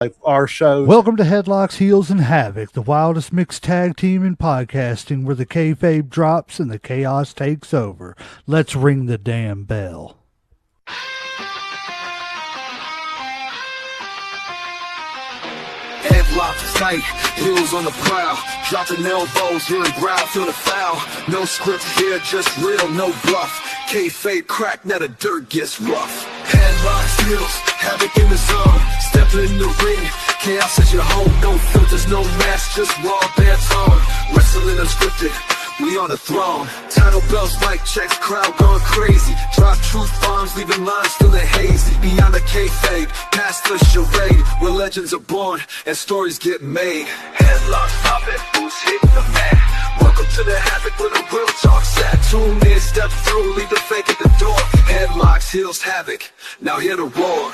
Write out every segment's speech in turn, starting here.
like our shows. Welcome to Headlocks, Heels, and Havoc, the wildest mixed tag team in podcasting, where the kayfabe drops and the chaos takes over. Let's ring the damn bell. Headlocks tight, heels on the prowl, dropping elbows, hearing growl, feel the foul. No script here, just real, no bluff. Kayfabe crack, now the dirt gets rough. Headlocks, heels, havoc in the zone. Stepping in the ring, chaos at your home. No filters, no mask, just raw pants on. Wrestling unscripted, we on the throne. Title belts, mic checks, crowd going crazy. Drop truth bombs, leaving lines feeling hazy. Beyond the kayfabe, past the charade, where legends are born and stories get made. Headlocks popping, who's hitting the mat? Welcome to the Havoc where the real talk's at. Tune in, step through, leave the fake at the door. Headlocks, heels, Havoc, now hear the roar.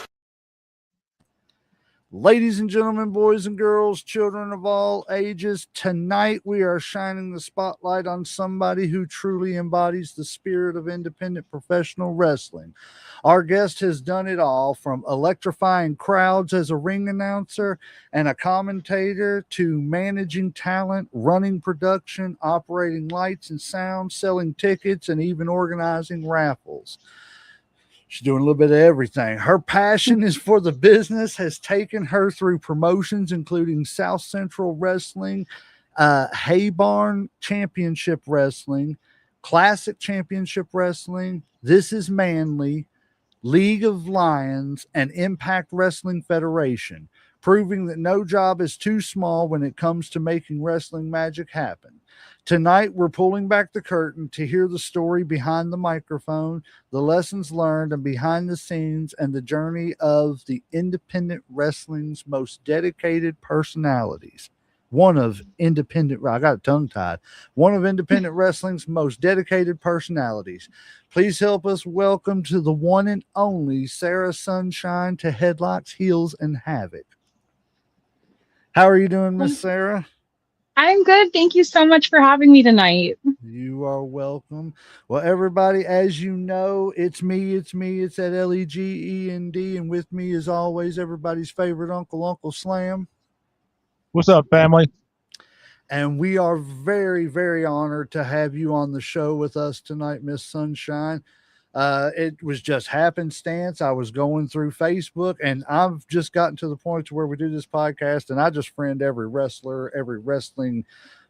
Ladies and gentlemen, boys and girls, children of all ages, tonight we are shining the spotlight on somebody who truly embodies the spirit of independent professional wrestling. Our guest has done it all, from electrifying crowds as a ring announcer and a commentator to managing talent, running production, operating lights and sound, selling tickets, and even organizing raffles. She's doing a little bit of everything. Her passion is for the business has taken her through promotions, including South Central Wrestling, Hay Barn Championship Wrestling, Classic Championship Wrestling, This Is Manly, League of Lions, and Impact Wrestling Federation, proving that no job is too small when it comes to making wrestling magic happen. Tonight, we're pulling back the curtain to hear the story behind the microphone, the lessons learned and behind the scenes, and the journey of the independent wrestling's most dedicated personalities. I got tongue-tied. One of independent wrestling's most dedicated personalities. Please help us welcome to the one and only Sarah Sunshine to Headlocks, Heels, and Havoc. How are you doing, Miss Sarah? I'm good. Thank you so much for having me tonight. You are welcome. Well, everybody, as you know, it's me. It's that Legend, and with me, as always, everybody's favorite Uncle Slam. What's up, family? And we are very, very honored to have you on the show with us tonight, Miss Sunshine. It was just happenstance. I was going through Facebook, and I've just gotten to the point to where we do this podcast, and I just friend every wrestler, every wrestling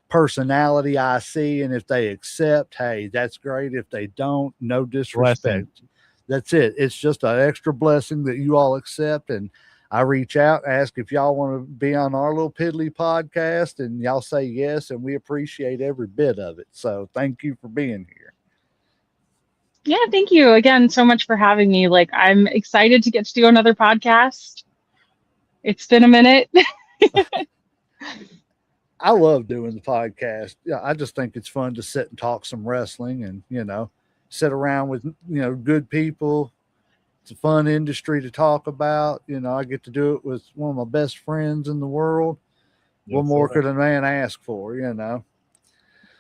personality I see, and if they accept, hey, that's great. If they don't, no disrespect. Blessing. That's it. It's just an extra blessing that you all accept, and I reach out, ask if y'all want to be on our little piddly podcast, and y'all say yes, and we appreciate every bit of it. So thank you for being here. Yeah, thank you again so much for having me. Like, I'm excited to get to do another podcast. It's been a minute. I love doing the podcast. Yeah, I just think it's fun to sit and talk some wrestling and, sit around with, good people. It's a fun industry to talk about. I get to do it with one of my best friends in the world. What more could a man ask for,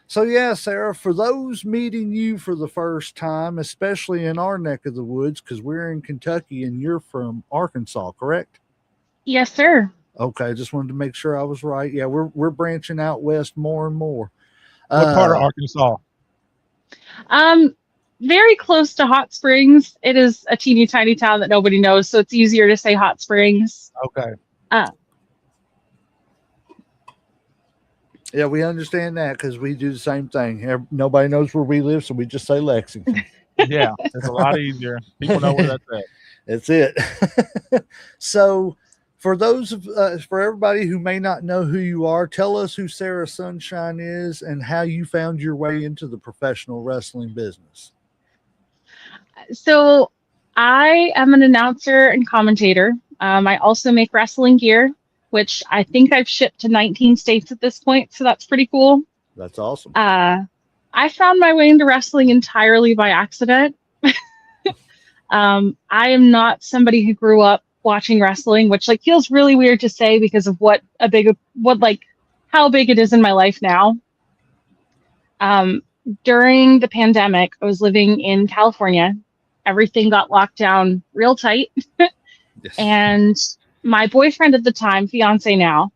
So, yeah, Sarah, for those meeting you for the first time, especially in our neck of the woods, because we're in Kentucky and you're from Arkansas, correct? Yes, sir. Okay, just wanted to make sure I was right. Yeah, we're branching out west more and more. What part of Arkansas? Very close to Hot Springs. It is a teeny tiny town that nobody knows, so it's easier to say Hot Springs. Okay. Yeah, we understand that because we do the same thing. Nobody knows where we live, so we just say Lexington. Yeah, it's a lot easier. People know where that's at. That's it. So, for everybody who may not know who you are, tell us who Sarah Sunshine is and how you found your way into the professional wrestling business. So, I am an announcer and commentator. I also make wrestling gear, which I think I've shipped to 19 states at this point. So that's pretty cool. That's awesome. I found my way into wrestling entirely by accident. I am not somebody who grew up watching wrestling, which feels really weird to say because of how big it is in my life now. During the pandemic, I was living in California. Everything got locked down real tight. Yes. And my boyfriend at the time, fiance now,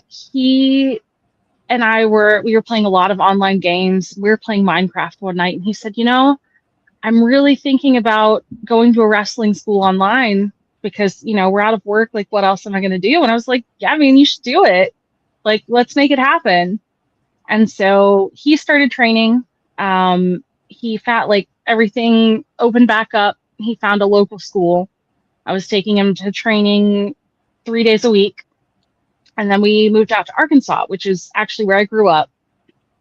he and we were playing a lot of online games. We were playing Minecraft one night, and he said, I'm really thinking about going to a wrestling school online because, we're out of work. Like, what else am I going to do? And I was like, yeah, I mean, you should do it. Like, let's make it happen. And so he started training. He found like everything opened back up. He found a local school. I was taking him to training 3 days a week. And then we moved out to Arkansas, which is actually where I grew up.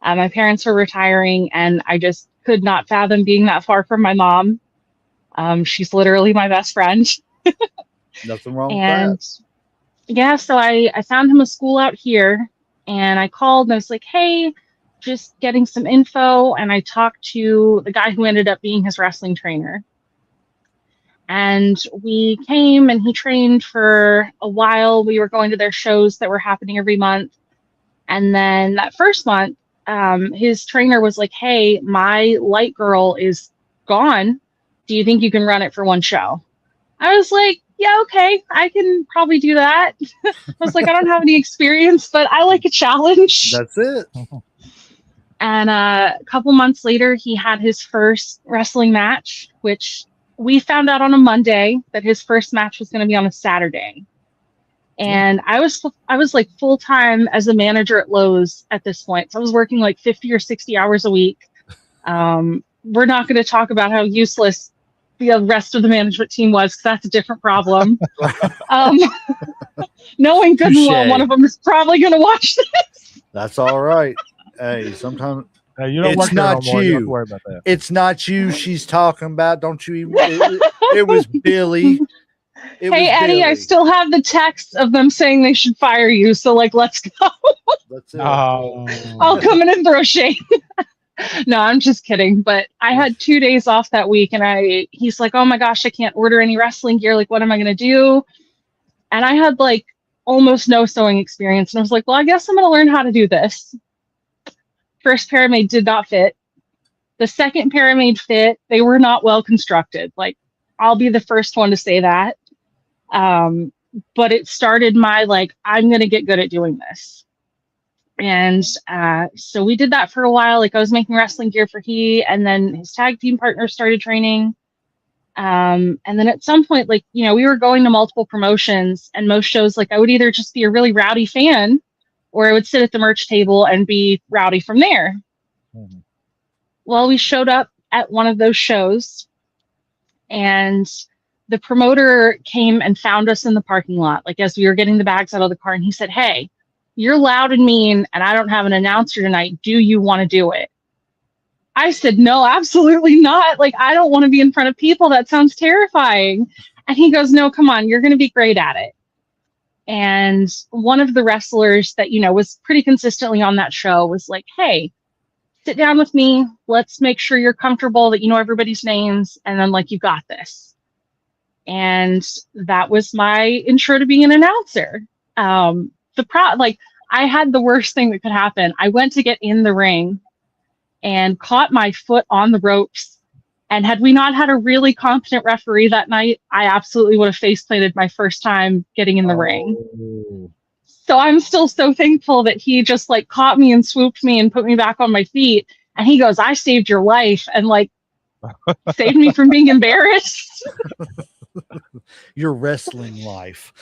My parents were retiring, and I just could not fathom being that far from my mom. She's literally my best friend. Nothing wrong And with that. yeah, so I found him a school out here, and I called and I was like, hey, just getting some info. And I talked to the guy who ended up being his wrestling trainer. And we came and he trained for a while. We were going to their shows that were happening every month. And then that first month, his trainer was like, hey, my light girl is gone. Do you think you can run it for one show? I was like, yeah, okay, I can probably do that. I was like, I don't have any experience, but I like a challenge. That's it. And a couple months later, he had his first wrestling match, which we found out on a Monday that his first match was going to be on a Saturday. And I was like full time as a manager at Lowe's at this point. So I was working like 50 or 60 hours a week. We're not going to talk about how useless the rest of the management team was, because that's a different problem. Knowing good and well, one of them is probably going to watch this. That's all right. Hey, sometimes Hey, you don't it's work there not no more. You don't have you. to worry about that. It's not you she's talking about. Don't you even? It was Billy. It Hey, was Eddie, Billy. I still have the texts of them saying they should fire you. So, like, let's go. That's it. Oh, I'll come in and throw shade. No, I'm just kidding. But I had 2 days off that week, and he's like, oh my gosh, I can't order any wrestling gear. Like, what am I going to do? And I had like almost no sewing experience. And I was like, well, I guess I'm going to learn how to do this. First pair I made did not fit. The second pair I made fit. They were not well constructed. Like, I'll be the first one to say that. But it started my, like, I'm going to get good at doing this. And so we did that for a while. Like, I was making wrestling gear for and then his tag team partner started training. And then at some point, like, we were going to multiple promotions, and most shows, like, I would either just be a really rowdy fan, or I would sit at the merch table and be rowdy from there. Mhm. Well, we showed up at one of those shows, and the promoter came and found us in the parking lot, like, as we were getting the bags out of the car, and he said, hey, you're loud and mean, and I don't have an announcer tonight. Do you want to do it? I said, no, absolutely not. Like, I don't want to be in front of people. That sounds terrifying. And he goes, no, come on, you're going to be great at it. And one of the wrestlers that, was pretty consistently on that show was like, hey, sit down with me. Let's make sure you're comfortable, that you know everybody's names. And then, like, you got this. And that was my intro to being an announcer. I had the worst thing that could happen. I went to get in the ring and caught my foot on the ropes. And had we not had a really competent referee that night, I absolutely would have face planted my first time getting in the ring. So I'm still so thankful that he just, like, caught me and swooped me and put me back on my feet. And he goes, I saved your life, and, like, saved me from being embarrassed. Your wrestling life.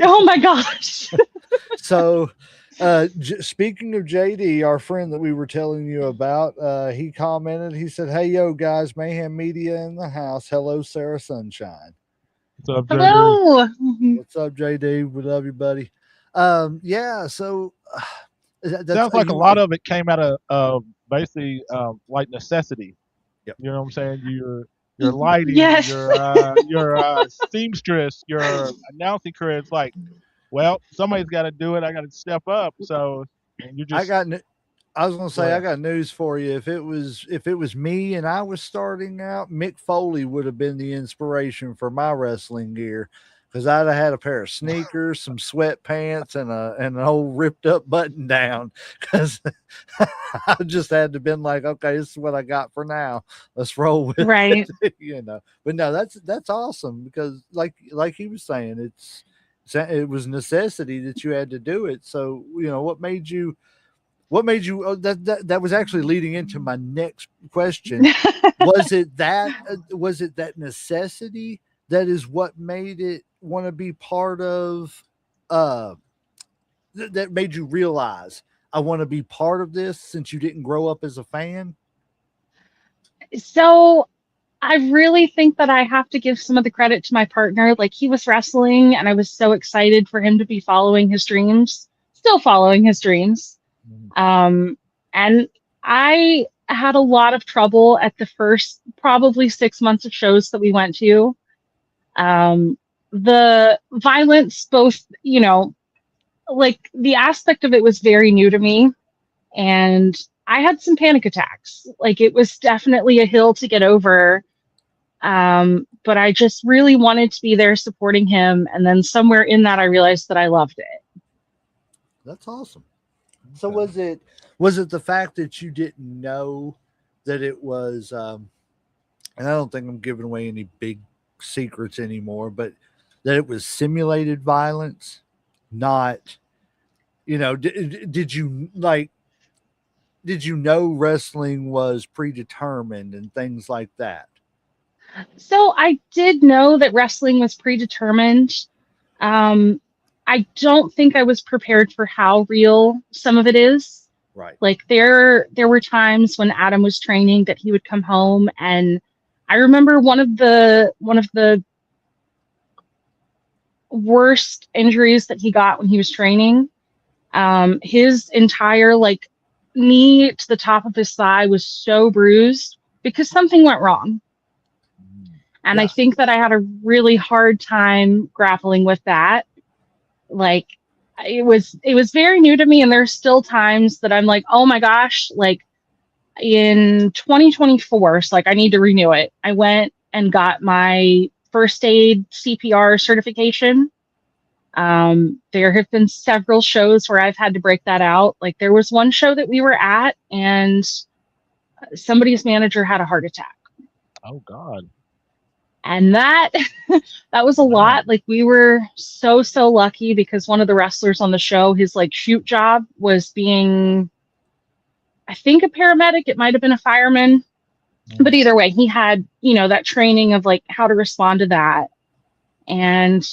Oh my gosh. So, speaking of JD, our friend that we were telling you about, he commented, he said, hey, yo, guys, Mayhem Media in the house. Hello, Sarah Sunshine. What's up, JD? Hello. What's up, JD? We love you, buddy. Yeah, so Sounds like a lot of it came out of basically like necessity. Yep. You know what I'm saying? Your lighting, Yes. your seamstress, your announcing career. It's like, well, somebody's got to do it. I got to step up. So you just. I was going to say, I got news for you. If it was me and I was starting out, Mick Foley would have been the inspiration for my wrestling gear, because I'd have had a pair of sneakers, some sweatpants, and an old ripped up button down, because I just had to been like, okay, this is what I got for now. Let's roll with Right. it, But no, that's awesome, because like he was saying, it was necessity that you had to do it. So, what made you that was actually leading into my next question. Was it that necessity that is what made it want to be part of, that made you realize I want to be part of this, since you didn't grow up as a fan? So I really think that I have to give some of the credit to my partner. Like, he was wrestling and I was so excited for him to be following his dreams, still following his dreams. And I had a lot of trouble at the first probably 6 months of shows that we went to. The violence, both, like, the aspect of it was very new to me. And I had some panic attacks. Like, it was definitely a hill to get over. But I just really wanted to be there supporting him. And then somewhere in that, I realized that I loved it. That's awesome. So was it the fact that you didn't know that it was, and I don't think I'm giving away any big secrets anymore, but that it was simulated violence, not, did you know wrestling was predetermined and things like that? So I did know that wrestling was predetermined. I don't think I was prepared for how real some of it is. Right. Like, there were times when Adam was training that he would come home, and I remember one of the worst injuries that he got when he was training. His entire knee to the top of his thigh was so bruised because something went wrong. And Yeah. I think that I had a really hard time grappling with that. Like, it was very new to me, and there's still times that I'm like, oh my gosh, like, in 2024, so I need to renew it. I went and got my first aid CPR certification. There have been several shows where I've had to break that out. Like, there was one show that we were at, and somebody's manager had a heart attack. Oh God. And that was a lot. Like, we were so lucky because one of the wrestlers on the show, his shoot job was being, I think, a paramedic. It might have been a fireman. But either way, he had, that training of how to respond to that. And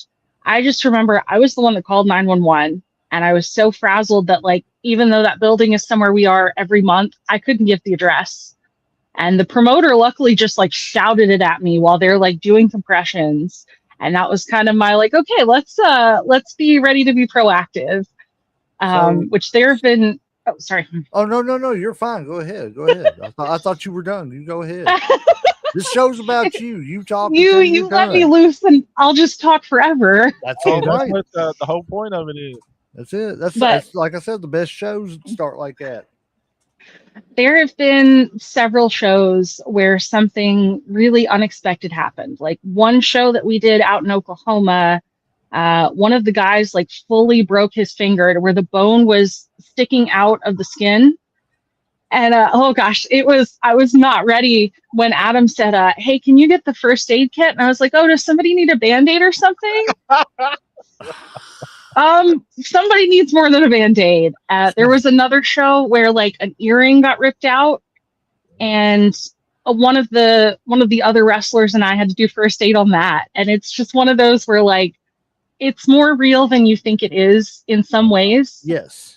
I just remember I was the one that called 911, and I was so frazzled that even though that building is somewhere we are every month, I couldn't give the address. And the promoter luckily just shouted it at me while they're doing compressions. And that was kind of my okay, let's be ready to be proactive. Which there have been, oh, sorry. Oh, no, you're fine. Go ahead. I thought you were done. You go ahead. This show's about you. You talk. You let me loose and I'll just talk forever. That's all right. That's what the whole point of it is. That's it. That's like I said, the best shows start like that. There have been several shows where something really unexpected happened. Like, one show that we did out in Oklahoma, one of the guys fully broke his finger to where the bone was sticking out of the skin. And oh gosh, I was not ready when Adam said, hey, can you get the first aid kit? And I was like, oh, does somebody need a Band-Aid or something? Somebody needs more than a Band-Aid. There was another show where an earring got ripped out, and one of the other wrestlers and I had to do first aid on that. And it's just one of those where it's more real than you think it is in some ways. Yes.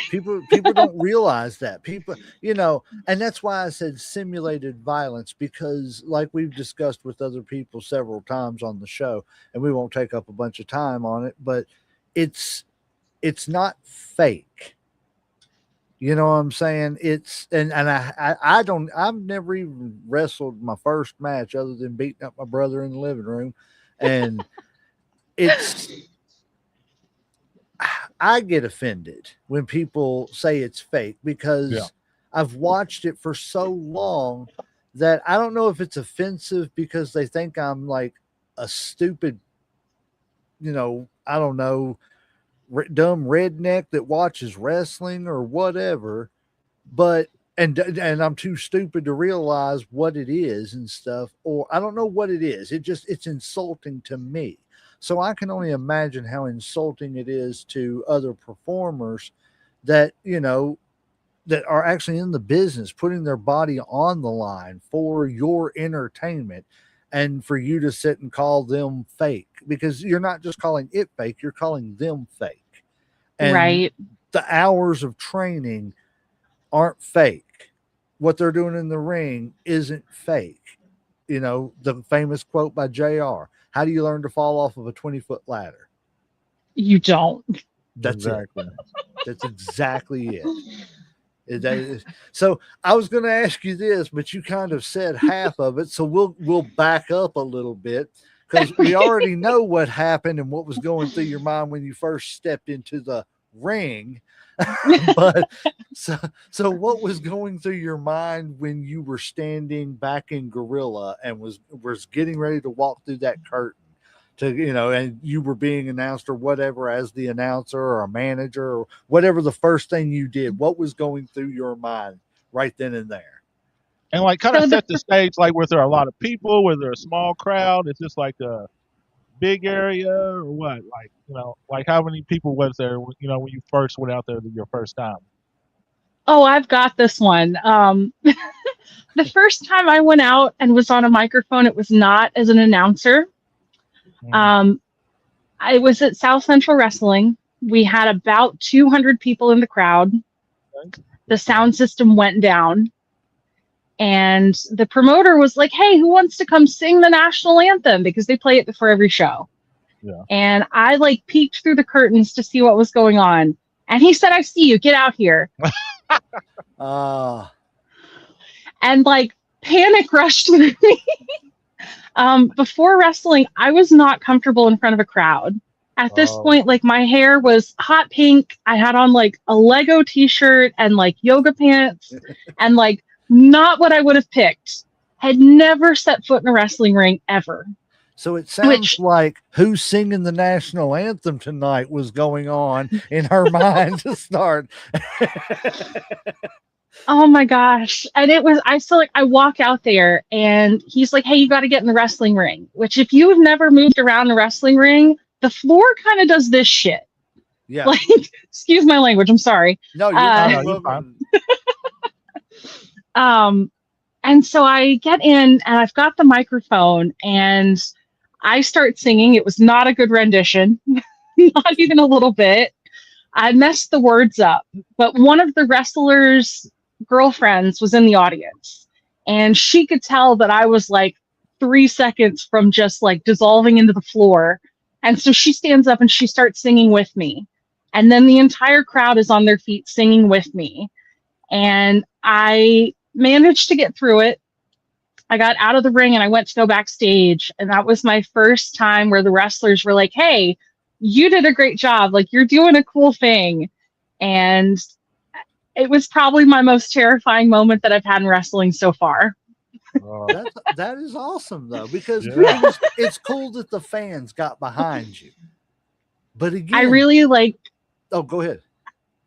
People don't realize that. People, and that's why I said simulated violence, because like we've discussed with other people several times on the show, and we won't take up a bunch of time on it, but it's not fake. You know what I'm saying? I've never even wrestled my first match other than beating up my brother in the living room. And I get offended when people say it's fake, because I've watched it for so long that I don't know if it's offensive because they think I'm a stupid, I don't know, dumb redneck that watches wrestling or whatever, but and I'm too stupid to realize what it is and stuff, or I don't know what it is. It's insulting to me. So I can only imagine how insulting it is to other performers that, that are actually in the business, putting their body on the line for your entertainment, and for you to sit and call them fake, because you're not just calling it fake, you're calling them fake. And Right. the hours of training aren't fake. What they're doing in the ring isn't fake. The famous quote by JR: how do you learn to fall off of a 20-foot ladder? You don't. That's Exactly. it. That's exactly it. So I was going to ask you this, but you kind of said half of it. So we'll back up a little bit, because we already know what happened and what was going through your mind when you first stepped into the ring. But so what was going through your mind when you were standing back in Gorilla and was getting ready to walk through that curtain to, and you were being announced or whatever as the announcer or a manager or whatever, the first thing you did, what was going through your mind right then and there? And like kind of set the stage, like was there a lot of people? Was there a small crowd? Is this like a big area or what? Like, like how many people was there, when you first went out there your first time? Oh, I've got this one. The first time I went out and was on a microphone, it was not as an announcer. I was at South Central Wrestling. We had about 200 people in the crowd. The sound system went down, and the promoter was like, "Hey, who wants to come sing the national anthem?" Because they play it before every show. Yeah. And I peeked through the curtains to see what was going on. And he said, "I see you. Get out here." And panic rushed through me. Before wrestling, I was not comfortable in front of a crowd. At this point, my hair was hot pink. I had on a Lego t-shirt and yoga pants and not what I would have picked. Had never set foot in a wrestling ring ever. So it sounds like who's singing the national anthem tonight was going on in her mind to start. Oh my gosh. And I walk out there and he's like, "Hey, you got to get in the wrestling ring," which if you've never moved around a wrestling ring, the floor kind of does this shit. Yeah. Excuse my language. I'm sorry. No, you're fine. And so I get in and I've got the microphone and I start singing. It was not a good rendition, not even a little bit. I messed the words up, but one of the wrestlers' girlfriends was in the audience and she could tell that I was 3 seconds from just dissolving into the floor. And so she stands up and she starts singing with me. And then the entire crowd is on their feet singing with me. And I managed to get through it. I got out of the ring and I went to go backstage. And that was my first time where the wrestlers were like, "Hey, you did a great job. You're doing a cool thing." And it was probably my most terrifying moment that I've had in wrestling so far. That is awesome, though, because Yeah. it's cool that the fans got behind you. But again, I really Oh, go ahead.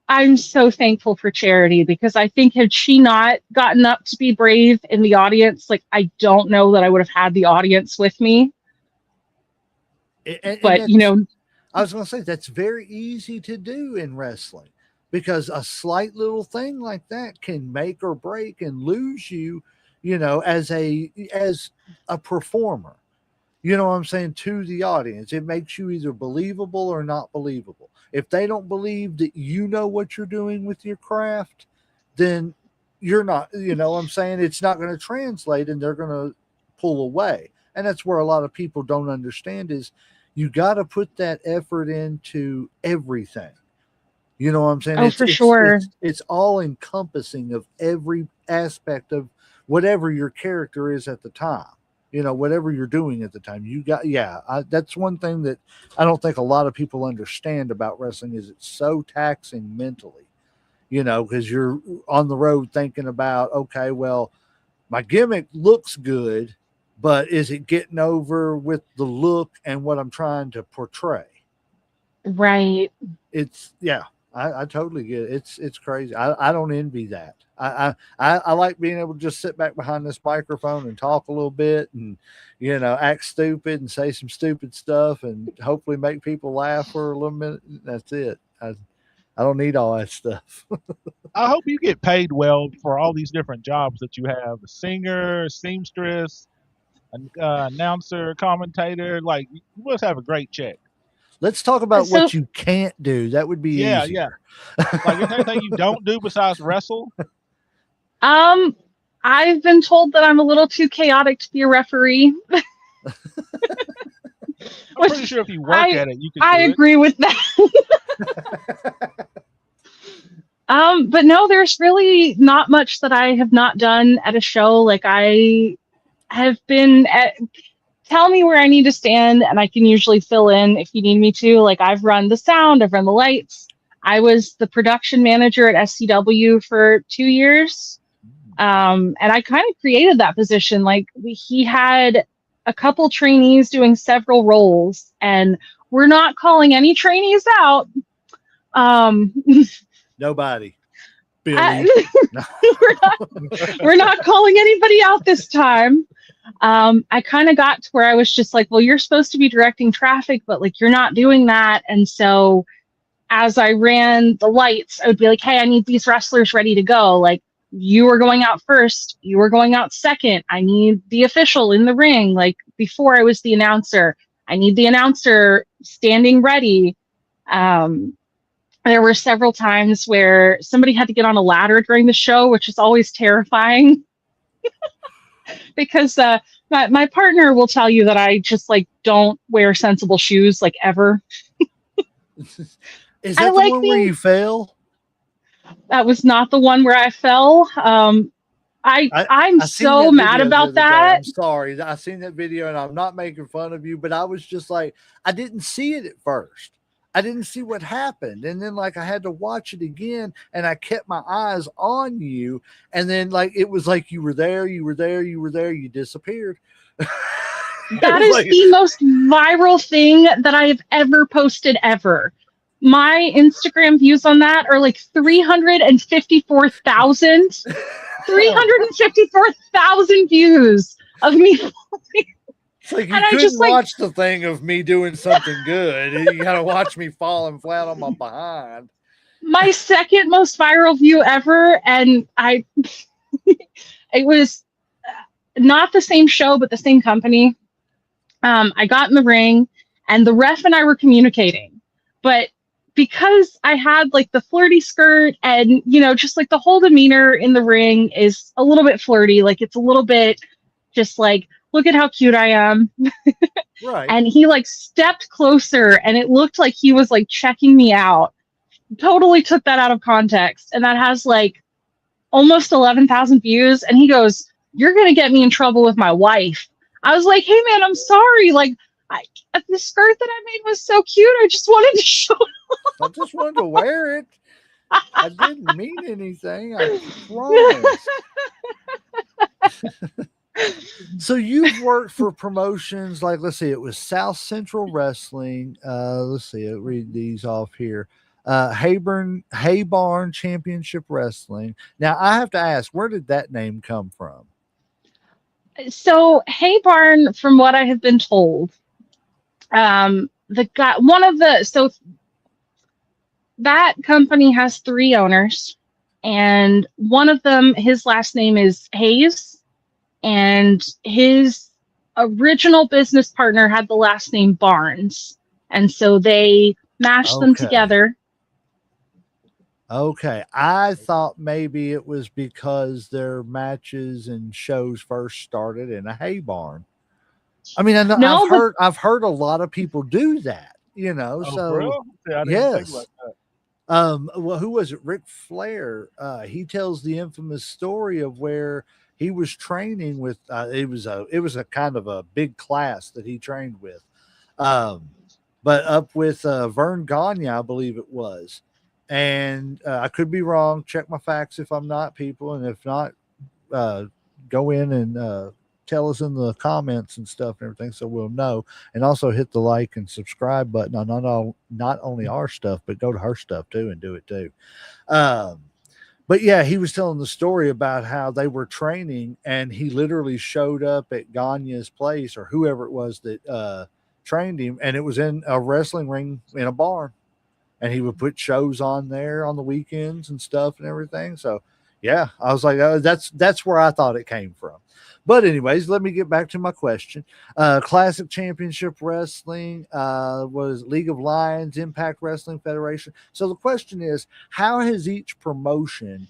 I'm so thankful for Charity, because I think had she not gotten up to be brave in the audience, I don't know that I would have had the audience with me. But I was going to say that's very easy to do in wrestling, because a slight little thing like that can make or break and lose you, as a performer. You know what I'm saying? To the audience, it makes you either believable or not believable. If they don't believe that you know what you're doing with your craft, then you're not, what I'm saying? It's not going to translate and they're going to pull away. And that's where a lot of people don't understand is you got to put that effort into everything. You know what I'm saying? Oh, for sure. It's all encompassing of every aspect of whatever your character is at the time. Whatever you're doing at the time, that's one thing that I don't think a lot of people understand about wrestling is it's so taxing mentally, because you're on the road thinking about, okay, well, my gimmick looks good, but is it getting over with the look and what I'm trying to portray? Right. I totally get it. It's crazy. I don't envy that. I like being able to just sit back behind this microphone and talk a little bit and act stupid and say some stupid stuff and hopefully make people laugh for a little minute. That's it. I don't need all that stuff. I hope you get paid well for all these different jobs that you have: a singer, seamstress, an announcer, commentator. Like you must have a great check. Let's talk about So what you can't do. That would be Yeah, easier. Like is there anything you don't do besides wrestle? I've been told that I'm a little too chaotic to be a referee. I'm pretty sure if you work at it, you can I do it. agree with that. But no, there's really not much that I have not done at a show. Like I have been at, tell me where I need to stand and I can usually fill in if you need me to. Like I've run the sound, I've run the lights. I was the production manager at SCW for 2 years. And I kind of created that position. Like he had a couple trainees doing several roles, and we're not calling any trainees out. Nobody. Billy. we're not calling anybody out this time. I kind of got to where I was just like, well, you're supposed to be directing traffic, but like you're not doing that. And so as I ran the lights, I would be like, hey, I need these wrestlers ready to go. Like you are going out first, you are going out second. I need the official in the ring. Like before I was the announcer, I need the announcer standing ready. There were several times where somebody had to get on a ladder during the show, which is always terrifying. Because my partner will tell you that I just like don't wear sensible shoes like ever. Is that the one where you fell? That was not the one where I fell. I'm so mad about that. I'm sorry. I seen that video and I'm not making fun of you, but I was just like, I didn't see it at first. I didn't see what happened. And then like I had to watch it again and I kept my eyes on you. And then like it was like you were there, you disappeared. That is like the most viral thing that I have ever posted ever. My Instagram views on that are like 354,000. 354,000 views of me falling. It's like you couldn't watch the thing of me doing something good. You got to watch me falling flat on my behind. My second most viral view ever, and it was not the same show, but the same company. I got in the ring, and the ref and I were communicating, but because I had like the flirty skirt and just like the whole demeanor in the ring is a little bit flirty, like it's a little bit just like, look at how cute I am. Right. And he like stepped closer and it looked like he was like checking me out. Totally took that out of context. And that has like almost 11,000 views. And he goes, you're going to get me in trouble with my wife. I was like, hey man, I'm sorry. Like the skirt that I made was so cute. I just wanted to show it. I just wanted to wear it. I didn't mean anything. I promise. So you've worked for promotions like, let's see, it was South Central Wrestling. Let's see, I'll read these off here. Haybarn Championship Wrestling. Now I have to ask, where did that name come from? So Haybarn, from what I have been told, that company has 3 owners, and one of them, his last name is Hayes. And his original business partner had the last name Barnes. And so they mashed them together. Okay. I thought maybe it was because their matches and shows first started in a hay barn. I mean, I've heard a lot of people do that, so yes. Well, who was it? Ric Flair. He tells the infamous story of where he was training with it was a kind of a big class that he trained with, but up with Vern Gagne, I believe it was, and I could be wrong. Check my facts if I'm not, people, and if not, go in and tell us in the comments and stuff and everything, so we'll know. And also hit the like and subscribe button on not only our stuff, but go to her stuff too and do it too. But yeah, he was telling the story about how they were training, and he literally showed up at Ganya's place or whoever it was that trained him, and it was in a wrestling ring in a barn, and he would put shows on there on the weekends and stuff and everything. So yeah, I was like, that's where I thought it came from. But anyways, let me get back to my question. Classic Championship Wrestling was League of Lions, Impact Wrestling Federation. So the question is, how has each promotion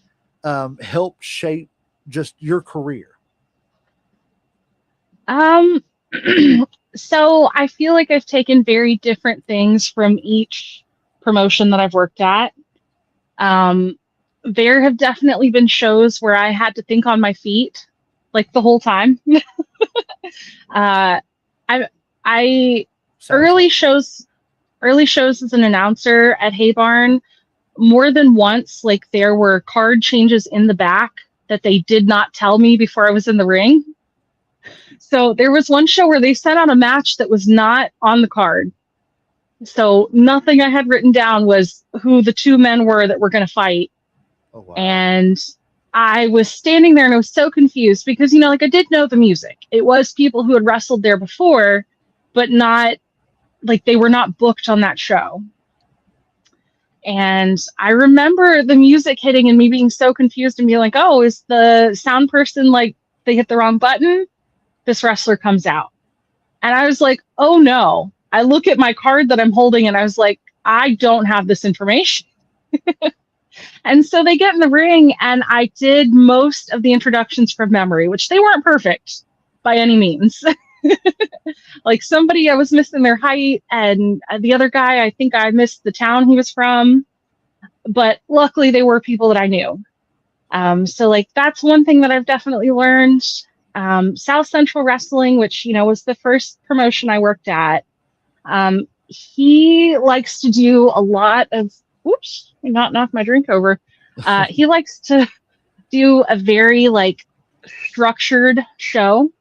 helped shape just your career? So I feel like I've taken very different things from each promotion that I've worked at. There have definitely been shows where I had to think on my feet, like the whole time. I early shows as an announcer at Hay Barn, more than once, like there were card changes in the back that they did not tell me before I was in the ring. So there was one show where they sent out a match that was not on the card. So nothing I had written down was who the two men were that were going to fight. Oh, wow. And I was standing there and I was so confused because, you know, like I did know the music. It was people who had wrestled there before, but not like they were not booked on that show. And I remember the music hitting and me being so confused and being like, oh, is the sound person like they hit the wrong button? This wrestler comes out. And I was like, oh no. I look at my card that I'm holding and I was like, I don't have this information. And so they get in the ring and I did most of the introductions from memory, which they weren't perfect by any means. Like somebody, I was missing their height, and the other guy, I think I missed the town he was from. But luckily they were people that I knew. So like that's one thing that I've definitely learned. South Central Wrestling, which, you know, was the first promotion I worked at. He likes to do a lot of, oops, not knock my drink over. He likes to do a very like structured show.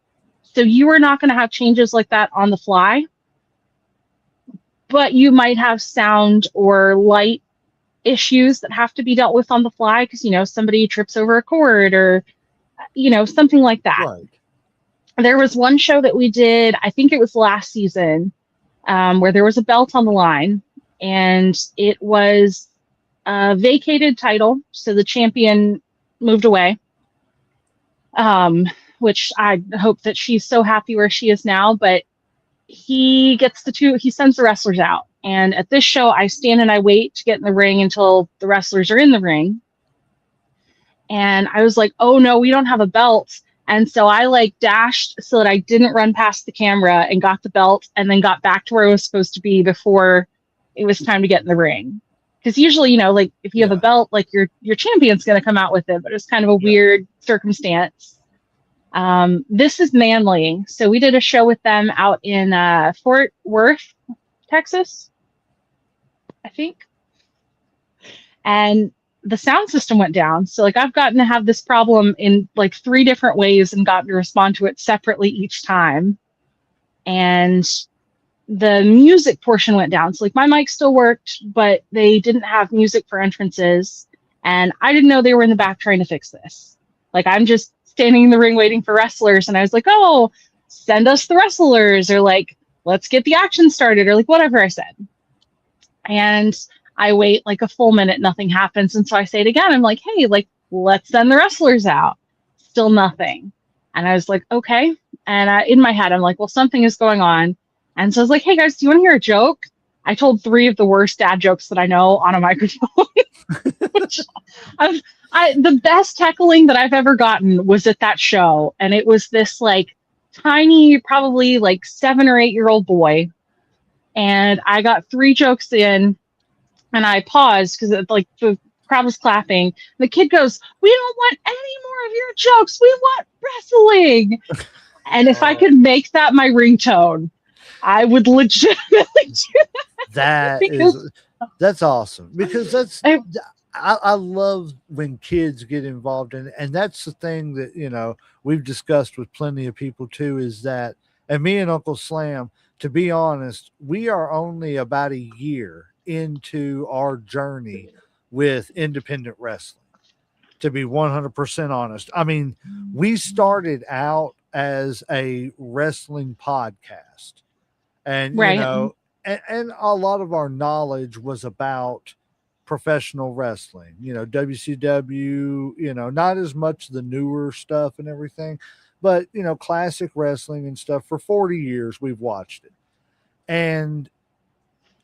So you are not going to have changes like that on the fly, but you might have sound or light issues that have to be dealt with on the fly because, you know, somebody trips over a cord or, you know, something like that. Right. There was one show that we did, I think it was last season, where there was a belt on the line, and it was a vacated title. So the champion moved away, which I hope that she's so happy where she is now, but he sends the wrestlers out. And at this show, I stand and I wait to get in the ring until the wrestlers are in the ring. And I was like, oh no, we don't have a belt. And so I like dashed so that I didn't run past the camera and got the belt and then got back to where I was supposed to be before it was time to get in the ring. Because usually, you know, like if you have a belt, like your champion's going to come out with it, but it was kind of a weird circumstance. This is Manly. So we did a show with them out in Fort Worth, Texas, I think. And the sound system went down. So like I've gotten to have this problem in like 3 different ways and gotten to respond to it separately each time. And the music portion went down. So like my mic still worked, but they didn't have music for entrances. And I didn't know they were in the back trying to fix this. Like I'm just standing in the ring waiting for wrestlers. And I was like, oh, send us the wrestlers, or like, let's get the action started, or like whatever I said. And I wait like a full minute, nothing happens. And so I say it again. I'm like, hey, like, let's send the wrestlers out. Still nothing. And I was like, okay. And in my head, I'm like, well, something is going on. And so I was like, hey guys, do you want to hear a joke? I told 3 of the worst dad jokes that I know on a microphone. Which the best heckling that I've ever gotten was at that show. And it was this like tiny, probably like 7 or 8-year-old boy. And I got 3 jokes in. And I paused because like the crowd was clapping. The kid goes, we don't want any more of your jokes. We want wrestling. And if I could make that my ringtone, I would legitimately do that. That's awesome, because I love when kids get involved in it. And that's the thing that, we've discussed with plenty of people too, is that, and me and Uncle Slam, to be honest, we are only about a year into our journey with independent wrestling, to be 100% honest. I mean, we started out as a wrestling podcast, and, Right. and a lot of our knowledge was about professional wrestling, WCW, not as much the newer stuff and everything, but, classic wrestling and stuff. For 40 years, we've watched it. And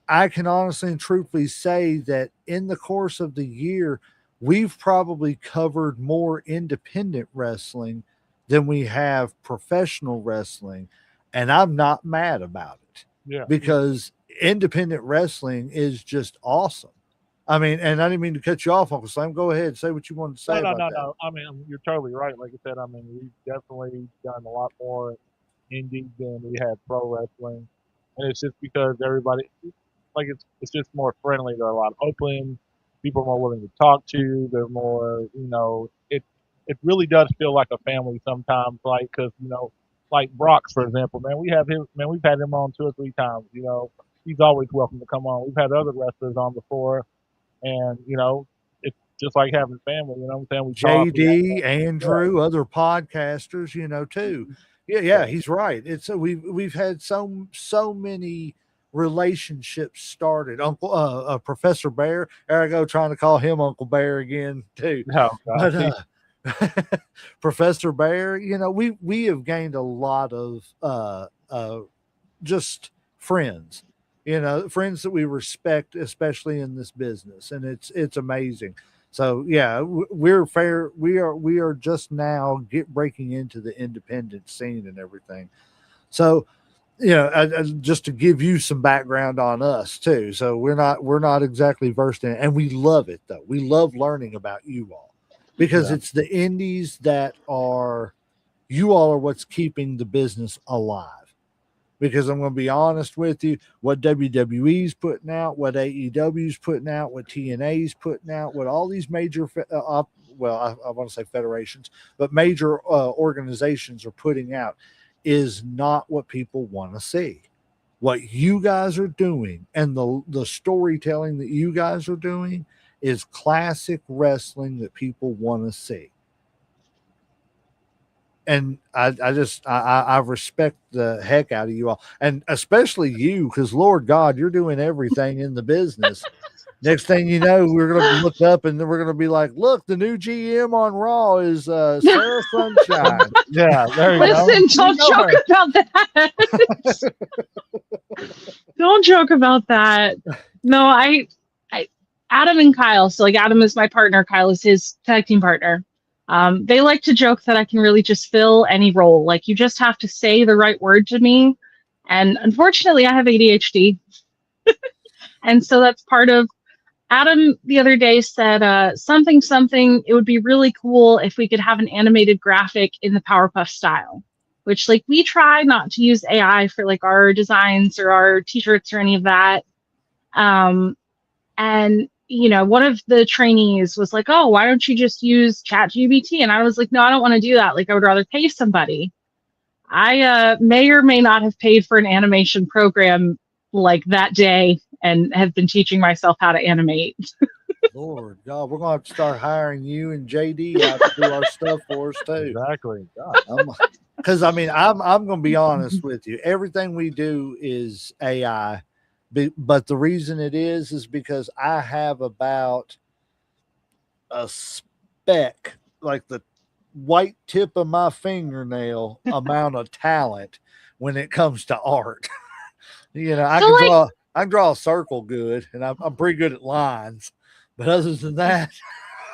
I can honestly and truthfully say that in the course of the year, we've probably covered more independent wrestling than we have professional wrestling. And I'm not mad about it, Yeah. because independent wrestling is just awesome. I mean, and I didn't mean to cut you off, Uncle Sam. Go ahead, say what you wanted to say No, no, about no, that. no. I mean, you're totally right. Like I said, I mean, we've definitely done a lot more indie than we had pro wrestling, and it's just because everybody, like, it's just more friendly. They're a lot open. People are more willing to talk to. They're more, it really does feel like a family sometimes. Like, because like Brock's, for example, man, we've had him on 2 or 3 times. He's always welcome to come on. We've had other wrestlers on before, and it's just like having family. You know what I'm saying? We talk. JD, Yeah. Andrew, other podcasters, too. Mhm. Yeah, he's right. It's we've had so many relationships started. Uncle Professor Bear, there I go trying to call him Uncle Bear again too. No, God, But Professor Bear, we have gained a lot of just friends, friends that we respect, especially in this business, and it's amazing. So yeah, we're fair. We are just now breaking into the independent scene and everything. So just to give you some background on us too. So we're not exactly versed in it, and we love it though. We love learning about you all, because yeah, it's the indies that are, you all are what's keeping the business alive. Because I'm going to be honest with you, what WWE's putting out, what AEW's putting out, what TNA's putting out, what all these major, I want to say federations, but major organizations are putting out is not what people want to see. What you guys are doing and the storytelling that you guys are doing is classic wrestling that people want to see. And I respect the heck out of you all, and especially you, because Lord God, you're doing everything in the business. Next thing you know, we're gonna look up and then we're gonna be like, look, the new GM on Raw is Sarah Sunshine. yeah. There you go. Listen, don't You know joke her. about that. Don't joke about that. No, I, Adam and Kyle. So like Adam is my partner. Kyle is his tag team partner. They like to joke that I can really just fill any role. Like you just have to say the right word to me. And unfortunately, I have ADHD. And so that's part of Adam the other day said something. It would be really cool if we could have an animated graphic in the Powerpuff style, which like we try not to use AI for like our designs or our t-shirts or any of that. And one of the trainees was like, "Oh, why don't you just use ChatGPT?" And I was like, "No, I don't want to do that. Like, I would rather pay somebody." I may or may not have paid for an animation program like that day and have been teaching myself how to animate. Lord God, we're gonna have to start hiring you and JD out to do our stuff for us too. Exactly. God. Because I mean, I'm gonna be honest with you. Everything we do is AI, but the reason it is because I have about a speck, like the white tip of my fingernail amount of talent when it comes to art. I So, can like, draw a circle good, and I'm pretty good at lines. But other than that,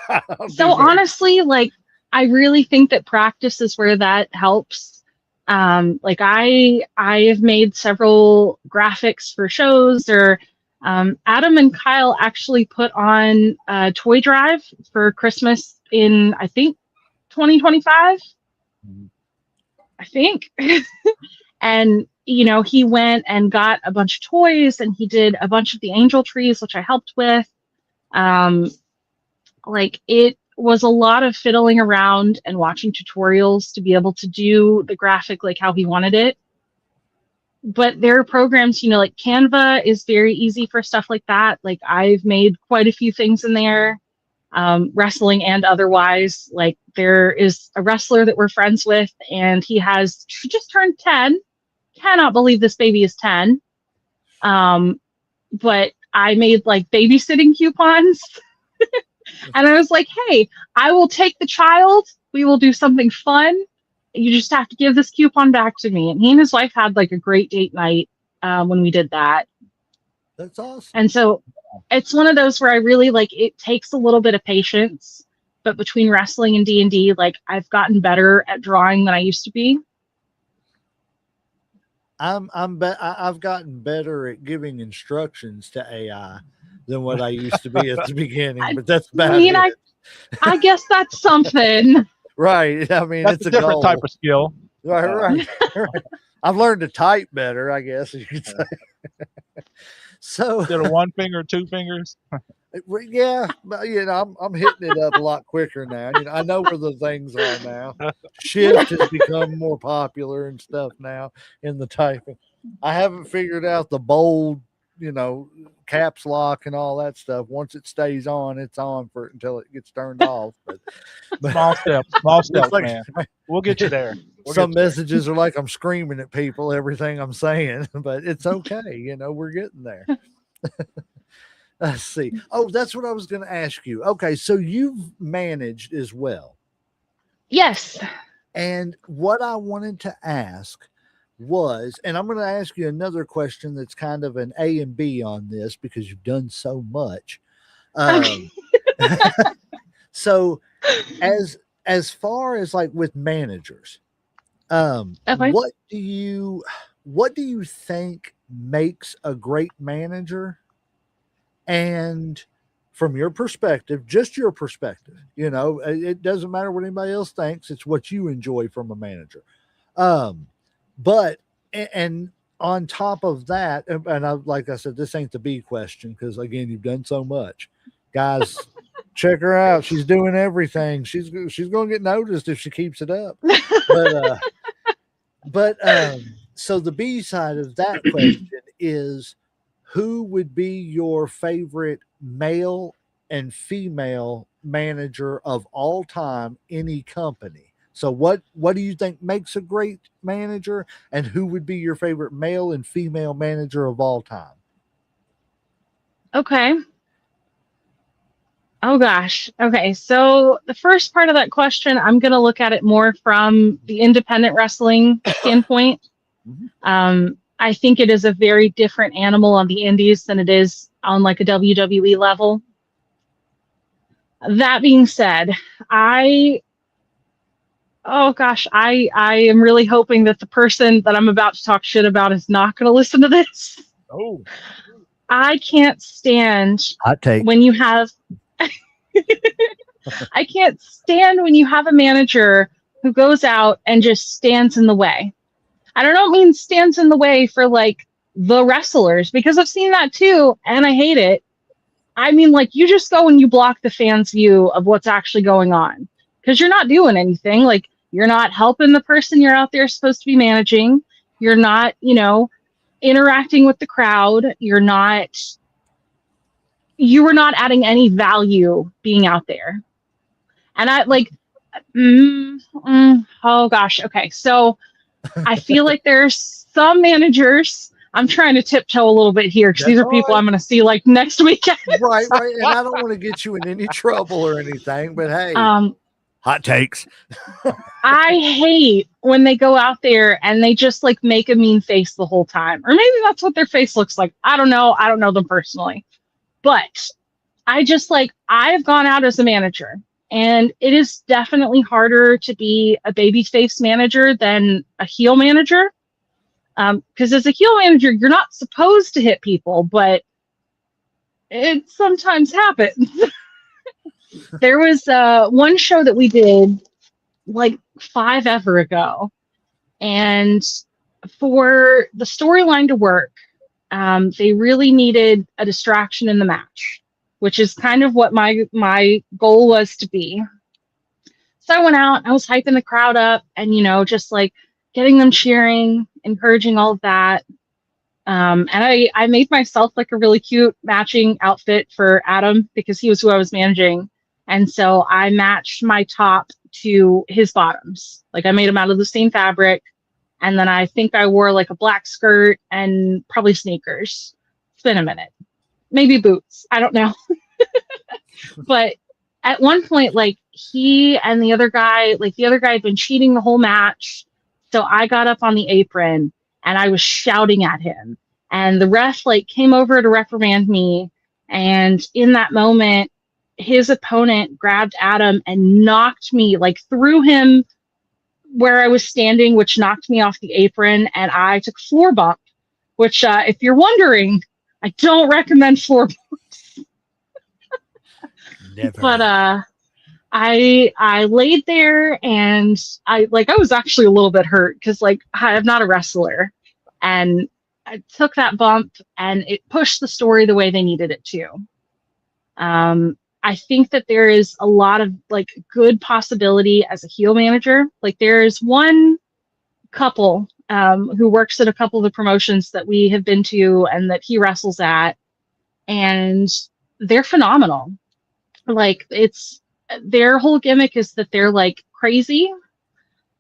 I don't so do very- honestly, like, I really think that practice is where that helps. Like I have made several graphics for shows, or Adam and Kyle actually put on a toy drive for Christmas in, I think, 2025. I think. And he went and got a bunch of toys, and he did a bunch of the angel trees, which I helped with. like it was a lot of fiddling around and watching tutorials to be able to do the graphic like how he wanted it. But there are programs, you know, like Canva is very easy for stuff like that. Like I've made quite a few things in there, wrestling and otherwise. Like there is a wrestler that we're friends with, and he just turned 10. Cannot believe this baby is 10. But I made like babysitting coupons. And I was like, hey, I will take the child. We will do something fun. You just have to give this coupon back to me. And he and his wife had like a great date night when we did that. That's awesome. And so it's one of those where I really like, it takes a little bit of patience, but between wrestling and D&D, like I've gotten better at drawing than I used to be. I've gotten better at giving instructions to AI than what I used to be at the beginning, but that's bad. I guess that's something. Right. I mean, That's it's a different goal. type of skill. Right. I've learned to type better, I guess you could say. So Instead of one finger, two fingers. yeah, but you know, I'm hitting it up a lot quicker now. You know, I know where the things are now. Shift has become more popular and stuff now in the typing. I haven't figured out the bold, you know, caps lock and all that stuff. Once it stays on, it's on for until it gets turned off. But Small steps, like, man. We'll get you there. Some messages are like I'm screaming at people, everything I'm saying, but it's okay. You know, we're getting there. Let's see. Oh, that's what I was going to ask you. Okay, so you've managed as well. Yes. And what I wanted to ask was, and I'm going to ask you another question that's kind of an A and B on this because you've done so much. So as far as like with managers, Okay. what do you think makes a great manager? And from your perspective, just your perspective, you know, it doesn't matter what anybody else thinks. It's what you enjoy from a manager. But on top of that, and like I said, this ain't the B question because again, you've done so much, guys. Check her out. She's doing everything. She's going to get noticed if she keeps it up. But so the B side of that question is, who would be your favorite male and female manager of all time, any company? So what do you think makes a great manager, and who would be your favorite male and female manager of all time? Okay. Oh gosh. Okay. So the first part of that question, I'm going to look at it more from the independent wrestling standpoint. Mm-hmm. I think it is a very different animal on the indies than it is on like a WWE level. That being said, I am really hoping that the person that I'm about to talk shit about is not going to listen to this. Oh, I can't stand Hot take. when you have I can't stand when you have a manager who goes out and just stands in the way. I don't mean stands in the way for like the wrestlers, because I've seen that too, and I hate it. I mean, like, you just go and you block the fans' view of what's actually going on because you're not doing anything. Like, you're not helping the person you're out there supposed to be managing. You're not, you know, interacting with the crowd. You are not adding any value being out there. And I like, oh gosh. Okay. So I feel like there's some managers, I'm trying to tiptoe a little bit here because these are people I'm going to see like next weekend. Right. And I don't want to get you in any trouble or anything, but hey, hot takes. I hate when they go out there and they just like make a mean face the whole time. Or maybe that's what their face looks like. I don't know. I don't know them personally. But I just like, I've gone out as a manager, and it is definitely harder to be a babyface manager than a heel manager. Because as a heel manager, you're not supposed to hit people, but it sometimes happens. There was one show that we did like 5 ever ago, and for the storyline to work, they really needed a distraction in the match. which is kind of what my goal was to be. So I went out, I was hyping the crowd up and, just like getting them cheering, encouraging all of that. And I made myself like a really cute matching outfit for Adam because he was who I was managing. And so I matched my top to his bottoms. Like I made them out of the same fabric. And then I think I wore like a black skirt and probably sneakers. It's been a minute. Maybe boots. I don't know. But at one point, like he and the other guy had been cheating the whole match. So I got up on the apron and I was shouting at him. And the ref like came over to reprimand me. And in that moment, his opponent grabbed Adam and knocked me, like threw him where I was standing, which knocked me off the apron. And I took a floor bump, which if you're wondering, I don't recommend floor bumps. Never. But I laid there and I was actually a little bit hurt because like I'm not a wrestler, and I took that bump and it pushed the story the way they needed it to. I think that there is a lot of like good possibility as a heel manager. Like there's one couple who works at a couple of the promotions that we have been to and that he wrestles at, and they're phenomenal. Like it's their whole gimmick is that they're like crazy.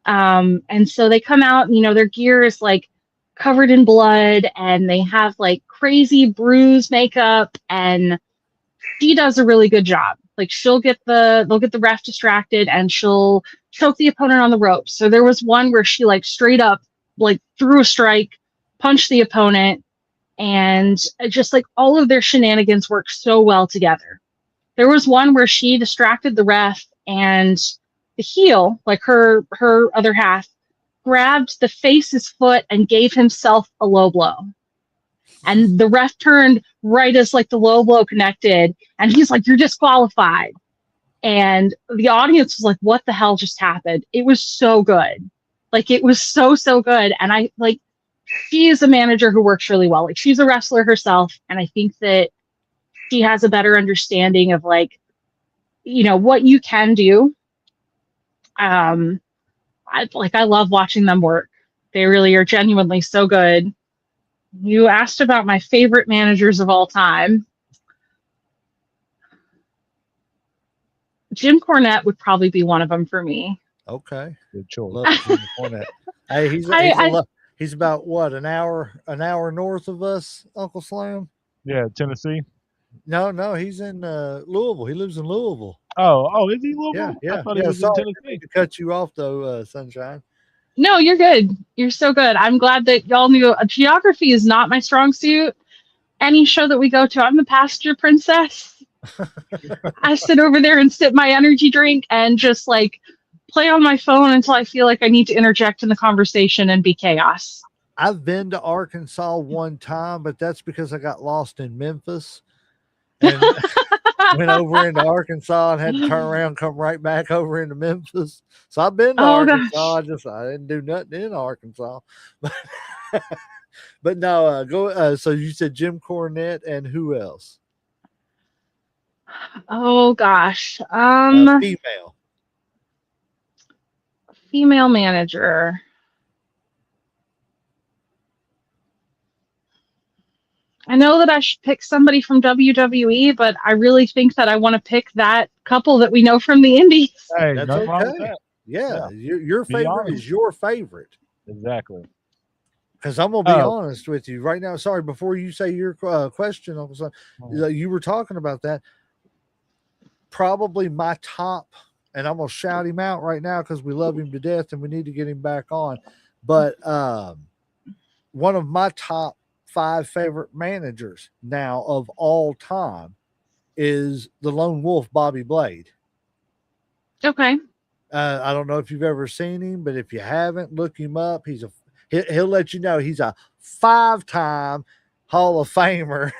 And so they come out, their gear is like covered in blood and they have like crazy bruise makeup, and she does a really good job. Like they'll get the ref distracted and she'll choke the opponent on the ropes. So there was one where she like straight up like threw a strike, punched the opponent, and just like all of their shenanigans work so well together. There was one where she distracted the ref and the heel, like her other half, grabbed the face's foot and gave himself a low blow. And the ref turned right as like the low blow connected, and he's like, "You're disqualified." And the audience was like, "What the hell just happened?" It was so good. Like it was so good. And I like, she is a manager who works really well. Like she's a wrestler herself, and I think that she has a better understanding of like, what you can do. I love watching them work. They really are genuinely so good. You asked about my favorite managers of all time. Jim Cornette would probably be one of them for me. Okay. Good choice. Love Jim Cornette. Hey, he's about what, an hour north of us, Uncle Slam? Yeah, Tennessee. No, he's in Louisville. He lives in Louisville. Oh, is he Louisville? Yeah. I thought he was in Tennessee. To cut you off though, Sunshine. No, you're good. You're so good. I'm glad that y'all knew. Geography is not my strong suit. Any show that we go to, I'm a passenger princess. I sit over there and sip my energy drink and just like play on my phone until I feel like I need to interject in the conversation and be chaos. I've been to Arkansas one time, but that's because I got lost in Memphis and went over into Arkansas and had to turn around, come right back over into Memphis. So I've been to Arkansas. I didn't do nothing in Arkansas. But no, go. So you said Jim Cornette and who else? Oh gosh, female manager. I know that I should pick somebody from WWE, but I really think that I want to pick that couple that we know from the Indies. Hey, that's nothing wrong with okay. that. Yeah. Your favorite is your favorite. Exactly. Because I'm gonna be honest with you right now. Sorry, before you say your question, Uncle Son, you were talking about that. Probably my top, and I'm gonna shout him out right now because we love him to death and we need to get him back on. But one of my top 5 favorite managers now of all time is the Lone Wolf, Bobby Blade. Okay. I don't know if you've ever seen him, but if you haven't, look him up. He'll let you know he's a 5-time Hall of Famer.